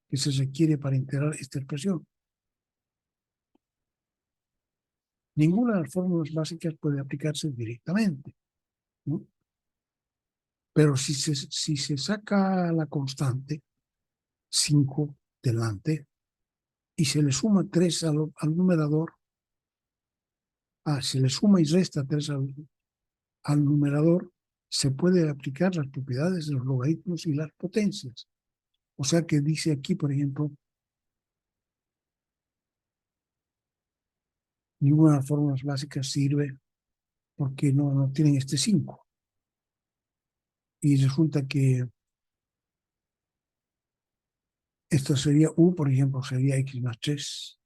que se requiere para integrar esta expresión. Ninguna de las fórmulas básicas puede aplicarse directamente, ¿no? Pero si se saca la constante 5 delante y se le suma 3 al numerador, se le suma y resta 3 al numerador, se puede aplicar las propiedades de los logaritmos y las potencias. O sea que dice aquí, por ejemplo, ninguna de las fórmulas básicas sirve porque no tienen este 5. Y resulta que esto sería u, por ejemplo, sería x más 3,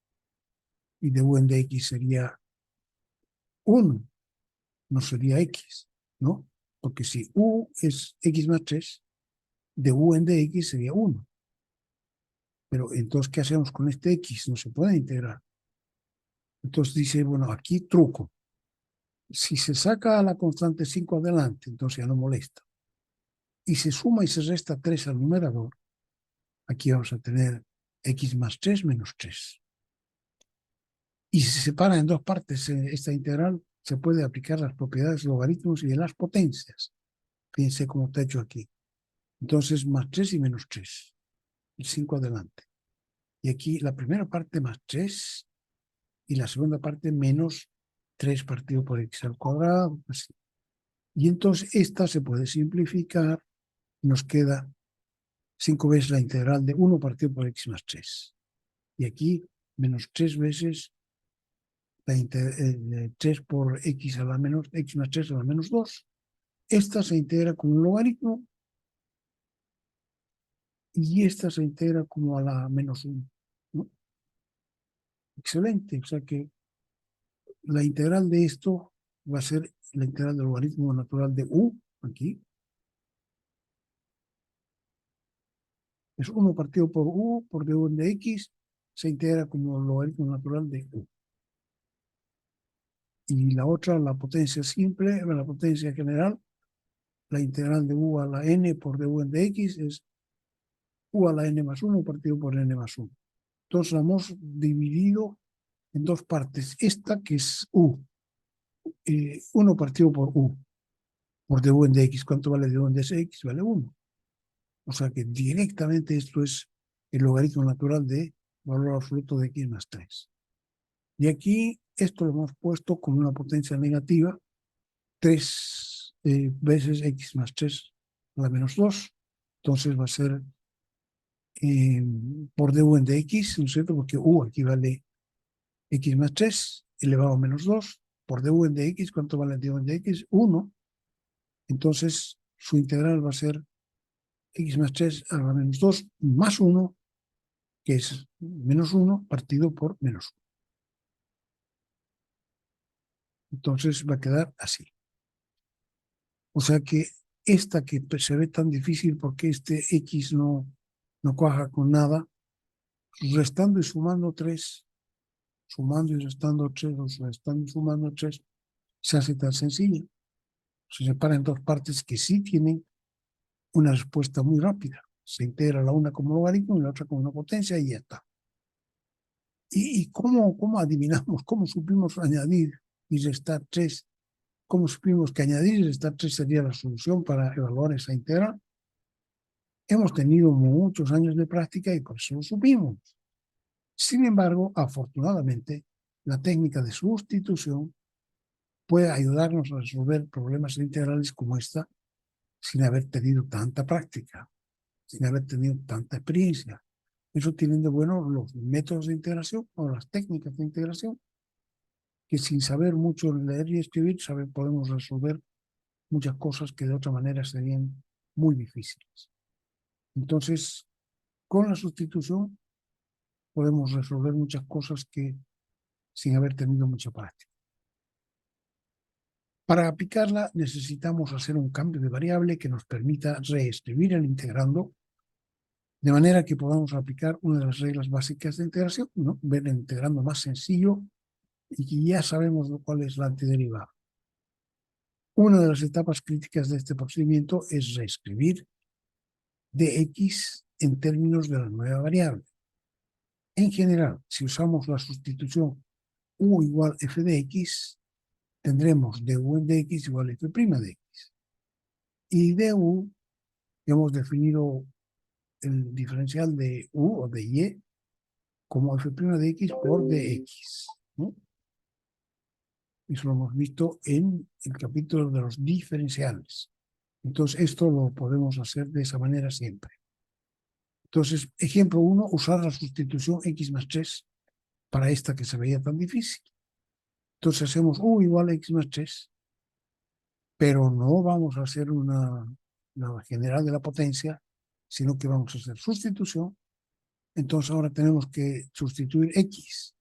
y de u en de x sería 1, no sería x, ¿no? Porque si u es x más 3, de u en de x sería 1. Pero entonces, ¿qué hacemos con este x? No se puede integrar. Entonces dice, bueno, aquí truco. Si se saca la constante 5 adelante, entonces ya no molesta. Y se suma y se resta 3 al numerador, aquí vamos a tener x más 3 menos 3. Y si se separa en dos partes esta integral, se puede aplicar las propiedades de logaritmos y de las potencias. Fíjense cómo está hecho aquí. Entonces, más 3 y menos 3. Y 5 adelante. Y aquí la primera parte más 3 y la segunda parte menos 3 partido por x al cuadrado. Así. Y entonces esta se puede simplificar. Nos queda 5 veces la integral de 1 partido por x más 3. Y aquí menos 3 veces la 3 por x a la menos, x más 3 a la menos 2. Esta se integra como un logaritmo y esta se integra como a la menos 1. ¿No? Excelente. O sea que la integral de esto va a ser la integral del logaritmo natural de u, aquí. Es 1 partido por u, por du de x, se integra como logaritmo natural de u. Y la otra, la potencia simple, la potencia general, la integral de u a la n por du de x es u a la n más 1 partido por n más 1. Entonces la hemos dividido en dos partes. Esta que es u, 1 partido por u, por du de x. ¿Cuánto vale du de x? Vale 1. O sea que directamente esto es el logaritmo natural de valor absoluto de x más 3. Y aquí esto lo hemos puesto como una potencia negativa, 3 veces x más 3 a la menos 2. Entonces va a ser por du de x, ¿no es cierto? Porque u aquí vale x más 3 elevado a menos 2. Por du de x, ¿cuánto vale du de x? 1. Entonces su integral va a ser x más 3 a la menos 2 más 1, que es menos 1 partido por menos 1. Entonces va a quedar así. O sea que esta que se ve tan difícil porque este x no cuaja con nada, restando y sumando 3, sumando y restando 3, o restando y sumando 3, se hace tan sencilla. Se separa en dos partes que sí tienen una respuesta muy rápida. Se integra la una como logaritmo y la otra como una potencia y ya está. ¿Y cómo adivinamos, cómo supimos añadir y restar 3? ¿Cómo supimos que añadir y restar 3 sería la solución para evaluar esa integral? Hemos tenido muchos años de práctica y por eso lo supimos. Sin embargo, afortunadamente, la técnica de sustitución puede ayudarnos a resolver problemas integrales como esta sin haber tenido tanta práctica, sin haber tenido tanta experiencia. Eso tienen de bueno los métodos de integración o las técnicas de integración, que sin saber mucho leer y escribir podemos resolver muchas cosas que de otra manera serían muy difíciles. Entonces, con la sustitución podemos resolver muchas cosas que sin haber tenido mucha práctica. Para aplicarla necesitamos hacer un cambio de variable que nos permita reescribir el integrando, de manera que podamos aplicar una de las reglas básicas de integración, ¿no? Ver el integrando más sencillo y que ya sabemos cuál es la antiderivada. Una de las etapas críticas de este procedimiento es reescribir dx en términos de la nueva variable. En general, si usamos la sustitución u igual f de x, tendremos du en dx igual f' de x. Y du, hemos definido el diferencial de u o de y como f' de x por dx, ¿no? Eso lo hemos visto en el capítulo de los diferenciales. Entonces, esto lo podemos hacer de esa manera siempre. Entonces, ejemplo 1, usar la sustitución x más 3 para esta que se veía tan difícil. Entonces, hacemos u igual a x más 3, pero no vamos a hacer una general de la potencia, sino que vamos a hacer sustitución. Entonces, ahora tenemos que sustituir x,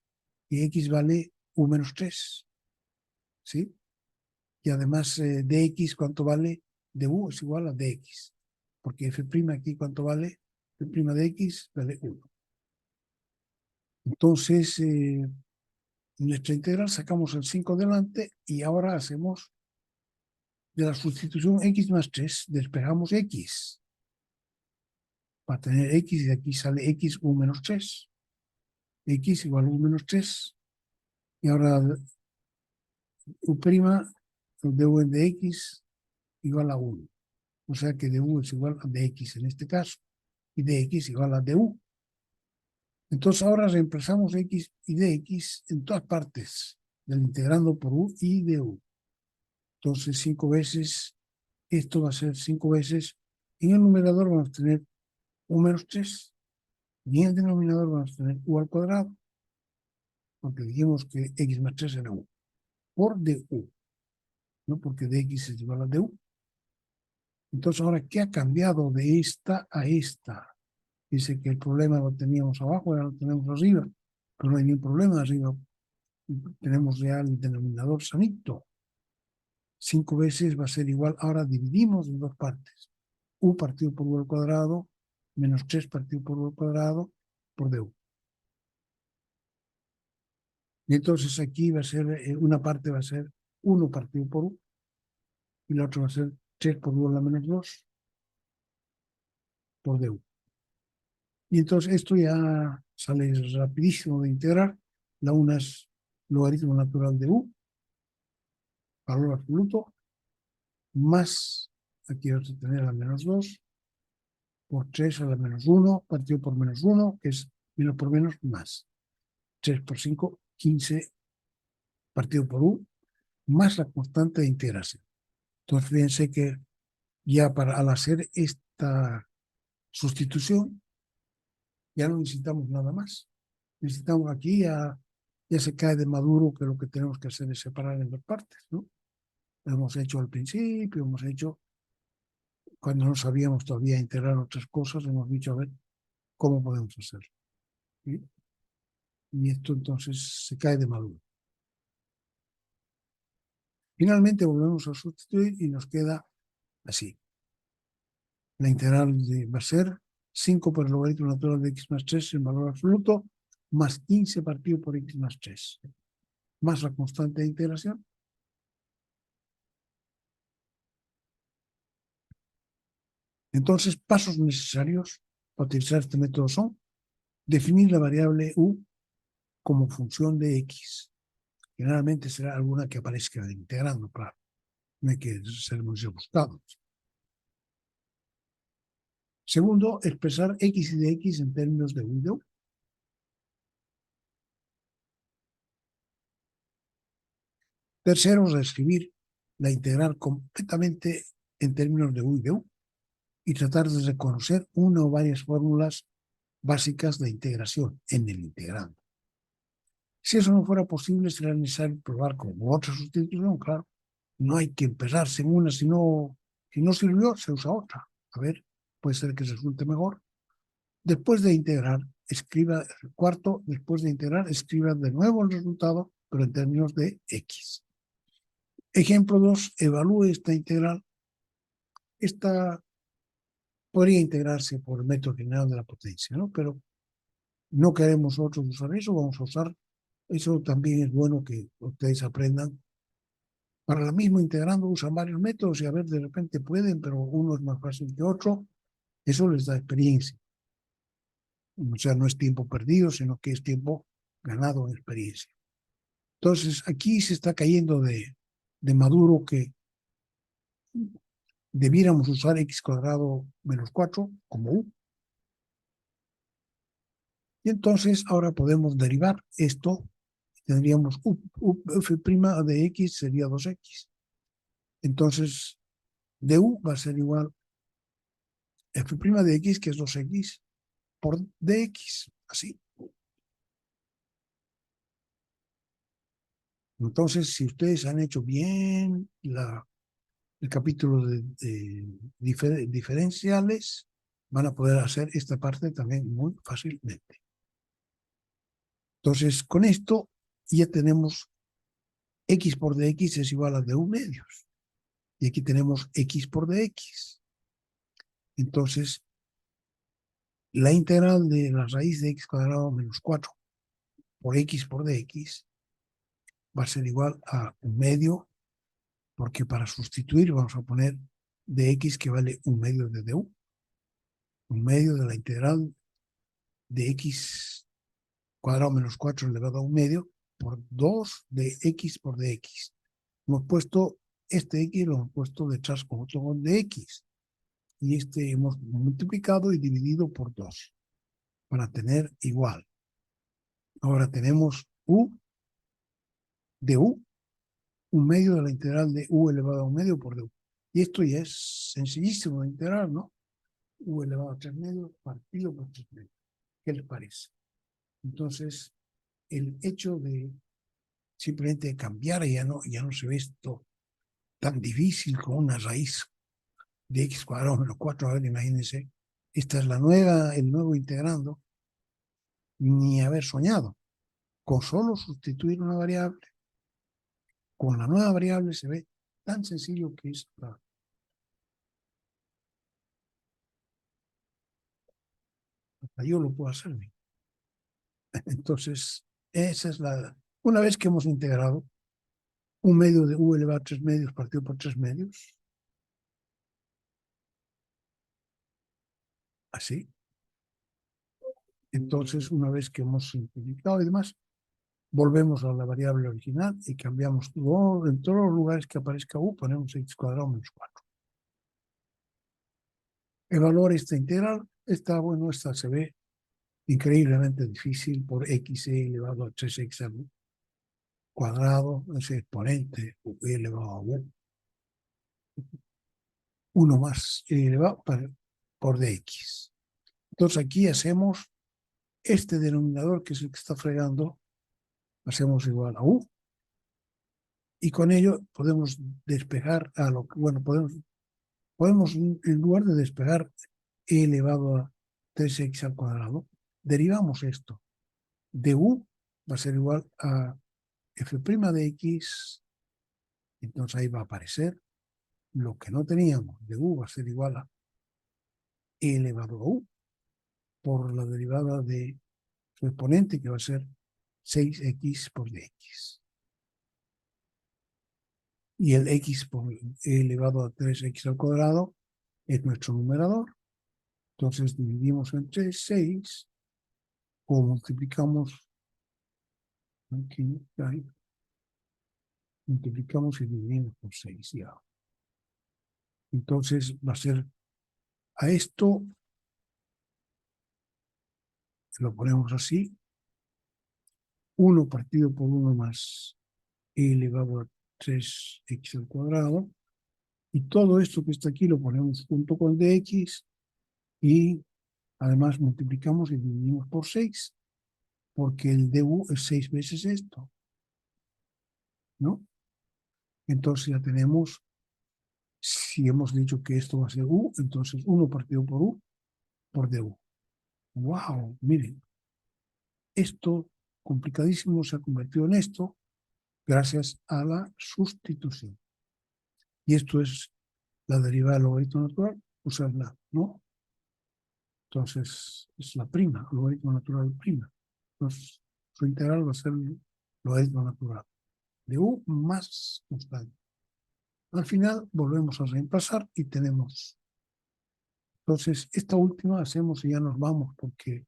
y x vale u menos 3, ¿sí? Y además dx, ¿cuánto vale? Du es igual a dx, porque f' aquí, ¿cuánto vale? F' de x vale 1. Entonces, en nuestra integral sacamos el 5 delante y ahora hacemos de la sustitución x más 3, despejamos x para tener x y de aquí sale x u menos 3. X igual a u menos 3. Y ahora u', du de x igual a 1. O sea que du es igual a dx en este caso. Y dx igual a du. Entonces ahora reemplazamos x y dx en todas partes del integrando por u y du. Entonces 5 veces, esto va a ser 5 veces. En el numerador vamos a tener u menos 3. Y en el denominador vamos a tener u al cuadrado. Porque dijimos que x más 3 era u. Por du. ¿No? Porque dx es igual a du. Entonces ahora, ¿qué ha cambiado de esta a esta? Dice que el problema lo teníamos abajo, ahora lo tenemos arriba. Pero no hay ningún problema arriba. Tenemos ya el denominador sanito. 5 veces va a ser igual. Ahora dividimos en dos partes. U partido por u al cuadrado, menos 3 partido por u al cuadrado, por du. Y entonces aquí va a ser, una parte va a ser 1 partido por u, y la otra va a ser 3 por u a la menos 2, por du. Y entonces esto ya sale rapidísimo de integrar. La una es logaritmo natural de u, valor absoluto, más, aquí vamos a tener a menos 2, por 3 a la menos 1, partido por menos 1, que es menos por menos, más. 3 por 5, 15, partido por u, más la constante de integración. Entonces, fíjense que ya al hacer esta sustitución, ya no necesitamos nada más. Necesitamos aquí, ya se cae de maduro que lo que tenemos que hacer es separar en dos partes, ¿no? Lo hemos hecho al principio, hemos hecho, cuando no sabíamos todavía integrar otras cosas, hemos dicho, a ver, ¿cómo podemos hacerlo? ¿Sí? Y esto entonces se cae de maduro. Finalmente volvemos a sustituir y nos queda así. La integral va a ser 5 por el logaritmo natural de x más 3 en valor absoluto, más 15 partido por x más 3, más la constante de integración. Entonces, pasos necesarios para utilizar este método son definir la variable u como función de x. Generalmente será alguna que aparezca integrando, claro. No hay que ser muy rebuscados. Segundo, expresar x y de x en términos de u y de u. Tercero, reescribir la integral completamente en términos de u y de u y tratar de reconocer una o varias fórmulas básicas de integración en el integrando. Si eso no fuera posible, sería necesario probar con otra sustitución, claro. No hay que empezarse en una, si no sirvió, se usa otra. A ver, puede ser que resulte mejor. Después de integrar, escriba, cuarto, después de integrar, escriba de nuevo el resultado, pero en términos de x. Ejemplo 2, evalúe esta integral. Esta podría integrarse por el método general de la potencia, ¿no? Pero no queremos nosotros usar eso, vamos a usar, eso también es bueno que ustedes aprendan. Para la misma integrando usan varios métodos y a ver, de repente pueden, pero uno es más fácil que otro. Eso les da experiencia. O sea, no es tiempo perdido, sino que es tiempo ganado en experiencia. Entonces, aquí se está cayendo de maduro que debiéramos usar x cuadrado menos 4 como u. Y entonces ahora podemos derivar esto. Tendríamos f' de x sería 2x. Entonces, du va a ser igual f' de x, que es 2x, por dx, así. Entonces, si ustedes han hecho bien el capítulo de diferenciales, van a poder hacer esta parte también muy fácilmente. Entonces, con esto ya tenemos x por dx es igual a du medios. Y aquí tenemos x por dx. Entonces, la integral de la raíz de x cuadrado menos 4 por x por dx va a ser igual a un medio, porque para sustituir vamos a poner dx que vale un medio de du, un medio de la integral de x cuadrado menos 4 elevado a un medio por 2 de x por dx. Hemos puesto este x, lo hemos puesto detrás con otro de x. Y este hemos multiplicado y dividido por 2 para tener igual. Ahora tenemos u de u, un medio de la integral de u elevado a un medio por du. Y esto ya es sencillísimo de integrar, ¿no? U elevado a 3 medios partido por 3 medios. ¿Qué les parece? Entonces, el hecho de simplemente cambiar ya no se ve esto tan difícil con una raíz de x cuadrado menos 4. A ver, imagínense, esta es el nuevo integrando, ni haber soñado. Con solo sustituir una variable, con la nueva variable se ve tan sencillo que es, hasta yo lo puedo hacer. Entonces, esa es una vez que hemos integrado un medio de u elevado a 3 medios partido por 3 medios, así. Entonces, una vez que hemos simplificado y demás, volvemos a la variable original y cambiamos todo, en todos los lugares que aparezca u, ponemos x cuadrado menos 4. Evaluar esta integral, bueno, esta se ve increíblemente difícil por x elevado a 3x al cuadrado, ese exponente elevado a u, 1 más elevado por dx. Entonces aquí hacemos este denominador, que es el que está fregando, hacemos igual a u, y con ello podemos despejar a lo que, bueno, podemos en lugar de despejar e elevado a 3x al cuadrado, derivamos esto. De u va a ser igual a f' de x, entonces ahí va a aparecer lo que no teníamos. De u va a ser igual a e elevado a u por la derivada de su exponente, que va a ser 6x por dx. Y el x por e elevado a 3x al cuadrado es nuestro numerador. Entonces dividimos entre 6 o multiplicamos, aquí, ahí, multiplicamos y dividimos por 6 ya. Entonces va a ser a esto, lo ponemos así, 1 partido por 1 más e elevado a 3x al cuadrado, y todo esto que está aquí lo ponemos junto con dx y además multiplicamos y dividimos por 6 porque el du es 6 veces esto, ¿no? Entonces ya tenemos, si hemos dicho que esto va a ser u, entonces 1 partido por u por du. ¡Wow! Miren, esto complicadísimo se ha convertido en esto gracias a la sustitución. Y esto es la derivada del logaritmo natural, usarla, ¿no? Entonces, es la prima, logaritmo natural prima. Entonces, su integral va a ser logaritmo natural de u más constante. Al final, volvemos a reemplazar y tenemos. Entonces, esta última hacemos y ya nos vamos porque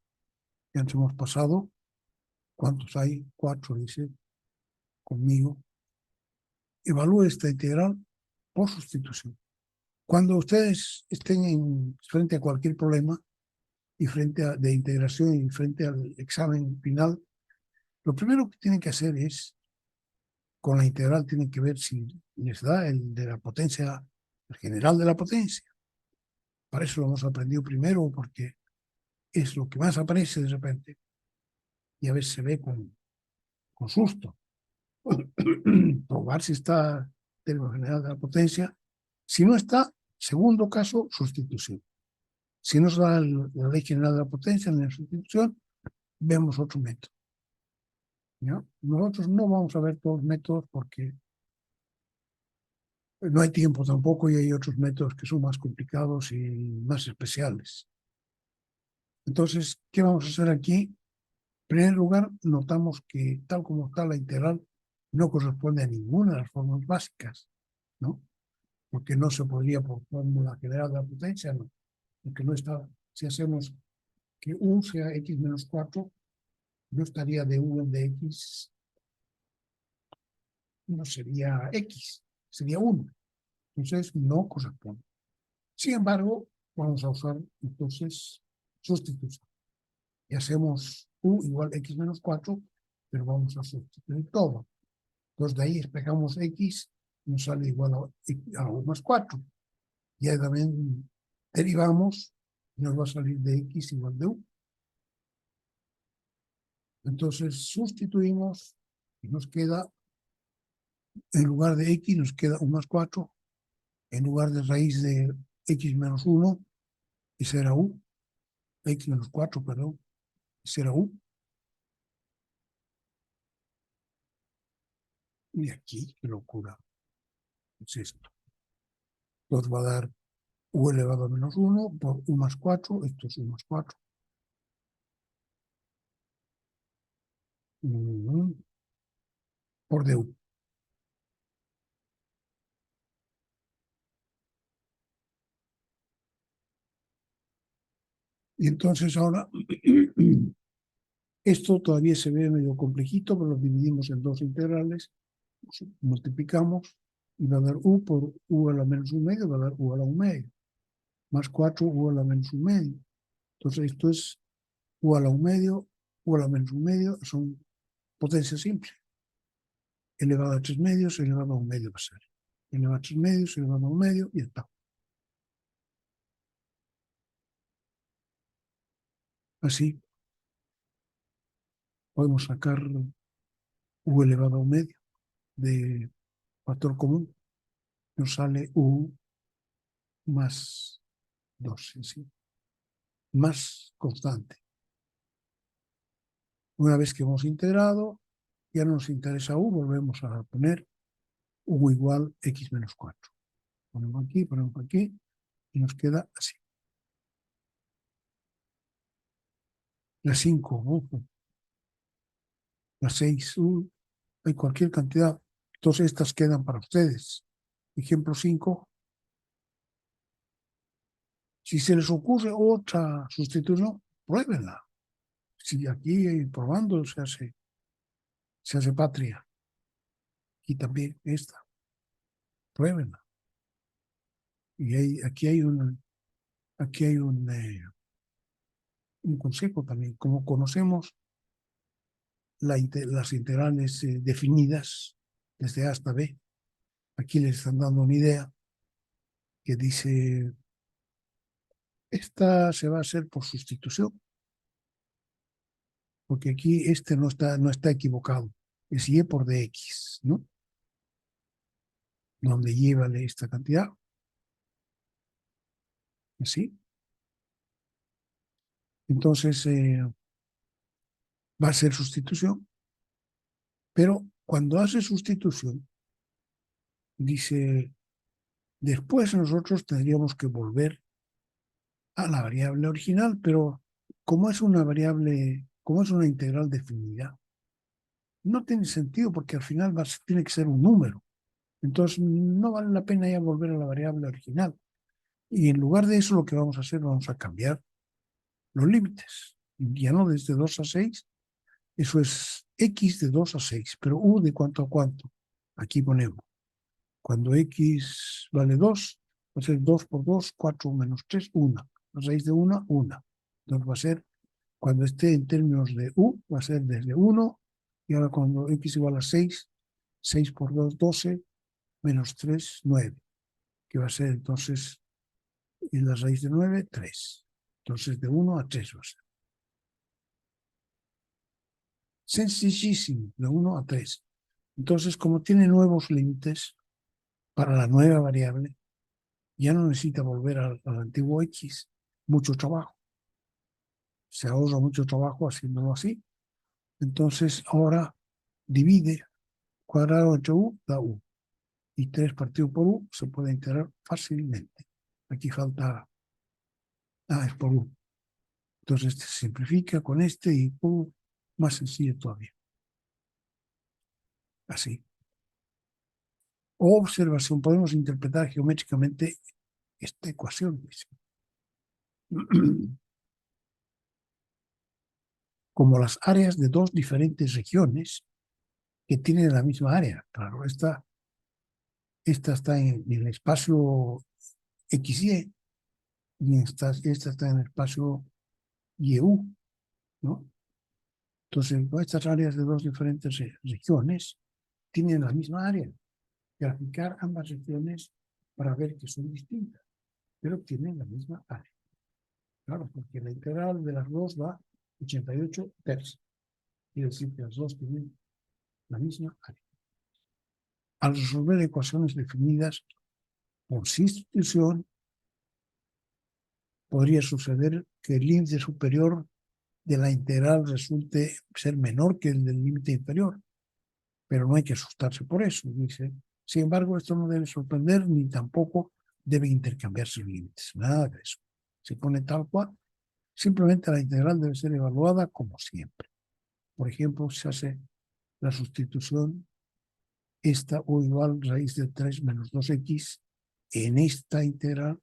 ya nos hemos pasado. ¿Cuántos hay? 4, dice conmigo. Evalúe esta integral por sustitución. Cuando ustedes estén frente a cualquier problema y frente a, de integración y frente al examen final, lo primero que tienen que hacer es, con la integral, tienen que ver si les da el de la potencia, el general de la potencia. Para eso lo hemos aprendido primero, porque es lo que más aparece de repente y a veces se ve con susto. Probar si está el término general de la potencia. Si no está, segundo caso, sustitución. Si no se da la ley general de la potencia en la sustitución, vemos otro método. ¿Ya? Nosotros no vamos a ver todos los métodos porque no hay tiempo tampoco y hay otros métodos que son más complicados y más especiales. Entonces, ¿qué vamos a hacer aquí? En primer lugar, notamos que tal como está la integral no corresponde a ninguna de las formas básicas, ¿no? Porque no se podría por fórmula general de la potencia, no. Porque no está, si hacemos que u sea x menos 4, no estaría de u en de x, no sería x, sería 1. Entonces, no corresponde. Sin embargo, vamos a usar entonces sustitución. Y hacemos u igual a x menos 4, pero vamos a sustituir todo. Entonces, de ahí despejamos x, nos sale igual a u más 4. Y ahí también derivamos, nos va a salir de x igual de u. Entonces, sustituimos y nos queda, en lugar de x, nos queda u más 4, en lugar de raíz de x menos 1, y será u, x menos 4, perdón, y será u. Y aquí, qué locura, es esto. Entonces va a dar u elevado a menos 1 por u más 4, esto es u más 4. Por du. Y entonces ahora, esto todavía se ve medio complejito, pero lo dividimos en dos integrales, multiplicamos y va a dar u por u a la menos 1 medio, va a dar u a la 1 medio, más 4 u a la menos 1 medio. Entonces esto es u a la 1 medio, u a la menos 1 medio, son potencia simple. Elevado a 3 medios, elevado a 1 medio va a ser. Elevado a 3 medios, elevado a 1 medio, y ya está. Así podemos sacar u elevado a 1 medio de factor común. Nos sale u más 2, ¿sí? Más constante. Una vez que hemos integrado, ya no nos interesa u, volvemos a poner u igual x menos 4. Ponemos aquí y nos queda así. La 5, la 6, hay cualquier cantidad. Entonces estas quedan para ustedes. Ejemplo 5. Si se les ocurre otra sustitución, pruébenla. Si aquí probando se hace patria. Y también esta, pruébenla. Y aquí hay un consejo también. Como conocemos las integrales definidas desde A hasta B, aquí les están dando una idea que dice, esta se va a hacer por sustitución. porque aquí este no está equivocado. Es y por dx, ¿no? Donde y vale esta cantidad. Así. Entonces, va a ser sustitución. Pero cuando hace sustitución, dice, después nosotros tendríamos que volver a la variable original, pero como es una variable, como es una integral definida, no tiene sentido porque al final tiene que ser un número. Entonces no vale la pena ya volver a la variable original. Y en lugar de eso lo que vamos a hacer, vamos a cambiar los límites. Ya no desde 2 a 6, eso es x de 2 a 6, pero u de cuánto a cuánto. Aquí ponemos. Cuando x vale 2, va a ser 2 por 2, 4 menos 3, 1. La raíz de 1, 1. Entonces va a ser, cuando esté en términos de u, va a ser desde 1, y ahora cuando x igual a 6, 6 por 2, 12, menos 3, 9, que va a ser entonces, y la raíz de 9, 3. Entonces de 1 a 3 va a ser. Sencillísimo, de 1 a 3. Entonces, como tiene nuevos límites para la nueva variable, ya no necesita volver al antiguo x. Mucho trabajo. Se ahorra mucho trabajo haciéndolo así. Entonces, ahora divide cuadrado entre u, da u. Y 3 partido por u se puede integrar fácilmente. Aquí falta, es por u. Entonces, este se simplifica con este y más sencillo todavía. Así. O observación, podemos interpretar geométricamente esta ecuación. Como las áreas de dos diferentes regiones que tienen la misma área. Claro, esta está en el espacio XY y esta está en el espacio YU, ¿no? Entonces, estas áreas de dos diferentes regiones tienen la misma área. Graficar ambas regiones para ver que son distintas, pero tienen la misma área. Claro, porque la integral de las dos va 88 tercios. Quiere decir que las dos tienen la misma área. Al resolver ecuaciones definidas por sustitución, podría suceder que el límite superior de la integral resulte ser menor que el del límite inferior, pero no hay que asustarse por eso, dice. Sin embargo, esto no debe sorprender ni tampoco debe intercambiarse límites, nada de eso. Se pone tal cual, simplemente la integral debe ser evaluada como siempre. Por ejemplo, se hace la sustitución esta o igual raíz de 3 menos 2x en esta integral,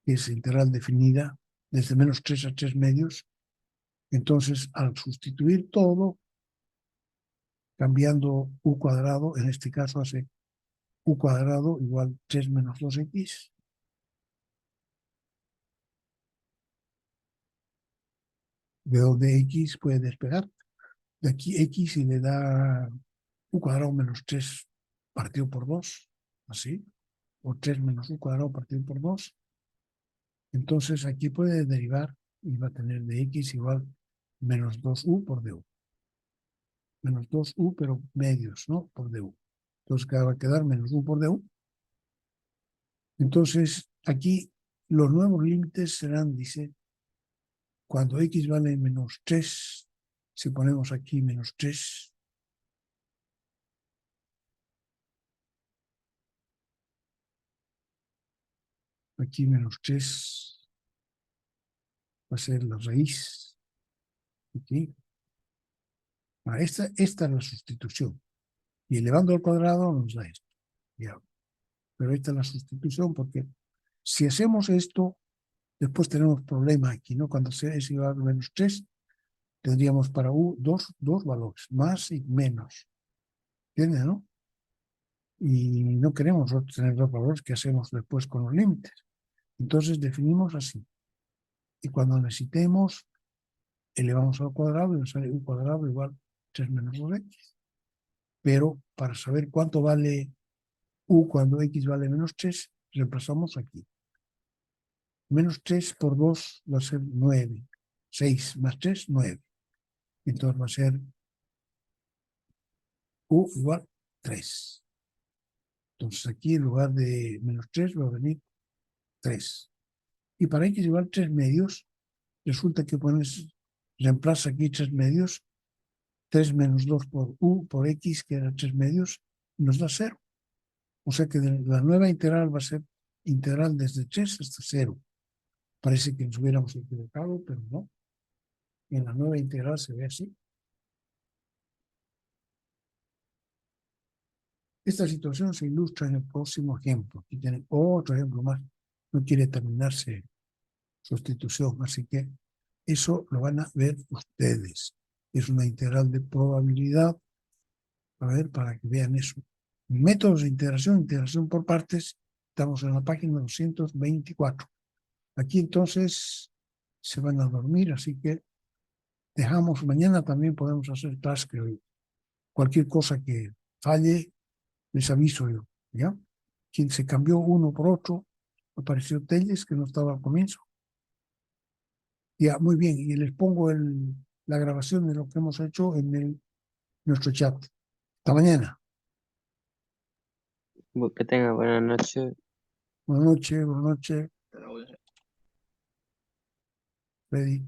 que es integral definida desde menos 3 a 3 medios. Entonces, al sustituir todo, cambiando u cuadrado, en este caso hace u cuadrado igual 3 menos 2x, de donde x puede despegar. De aquí x y le da u cuadrado menos 3 partido por 2, así, o 3 menos u cuadrado partido por 2. Entonces aquí puede derivar y va a tener de x igual menos 2u por du. Menos 2u, pero medios, ¿no? Por du. Entonces va a quedar menos u por du. Entonces aquí los nuevos límites serán, dice, cuando x vale menos 3, si ponemos aquí menos 3, aquí menos 3 va a ser la raíz. Aquí. Esta es la sustitución. Y elevando al cuadrado nos da esto. Ya. Pero esta es la sustitución porque si hacemos esto, después tenemos problema aquí, ¿no? Cuando es igual a menos 3, tendríamos para u dos valores, más y menos. ¿Entiendes, no? Y no queremos tener dos valores que hacemos después con los límites. Entonces definimos así. Y cuando necesitemos, elevamos al cuadrado y nos sale u cuadrado igual 3 menos 2x. Pero para saber cuánto vale u cuando x vale menos 3, reemplazamos aquí. Menos 3 por 2 va a ser 9. 6 más 3, 9. Entonces va a ser U igual 3. Entonces aquí en lugar de menos 3 va a venir 3. Y para x igual 3 medios, resulta que pones, reemplaza aquí 3 medios, 3 menos 2 por u por x, que era 3 medios, nos da 0. O sea que la nueva integral va a ser integral desde 3 hasta 0. Parece que nos hubiéramos equivocado, pero no. En la nueva integral se ve así. Esta situación se ilustra en el próximo ejemplo. Aquí tienen otro ejemplo más. No quiere terminarse sustitución, así que eso lo van a ver ustedes. Es una integral de probabilidad. A ver, para que vean eso. Métodos de integración por partes. Estamos en la página 224. Aquí entonces se van a dormir, así que dejamos. Mañana también podemos hacer task, creo. Cualquier cosa que falle, les aviso yo, ¿ya? Quien se cambió uno por otro, apareció Telles, que no estaba al comienzo. Ya, muy bien, y les pongo la grabación de lo que hemos hecho en nuestro chat. Hasta mañana. Que tenga buena noche. Buenas noches, Freddy.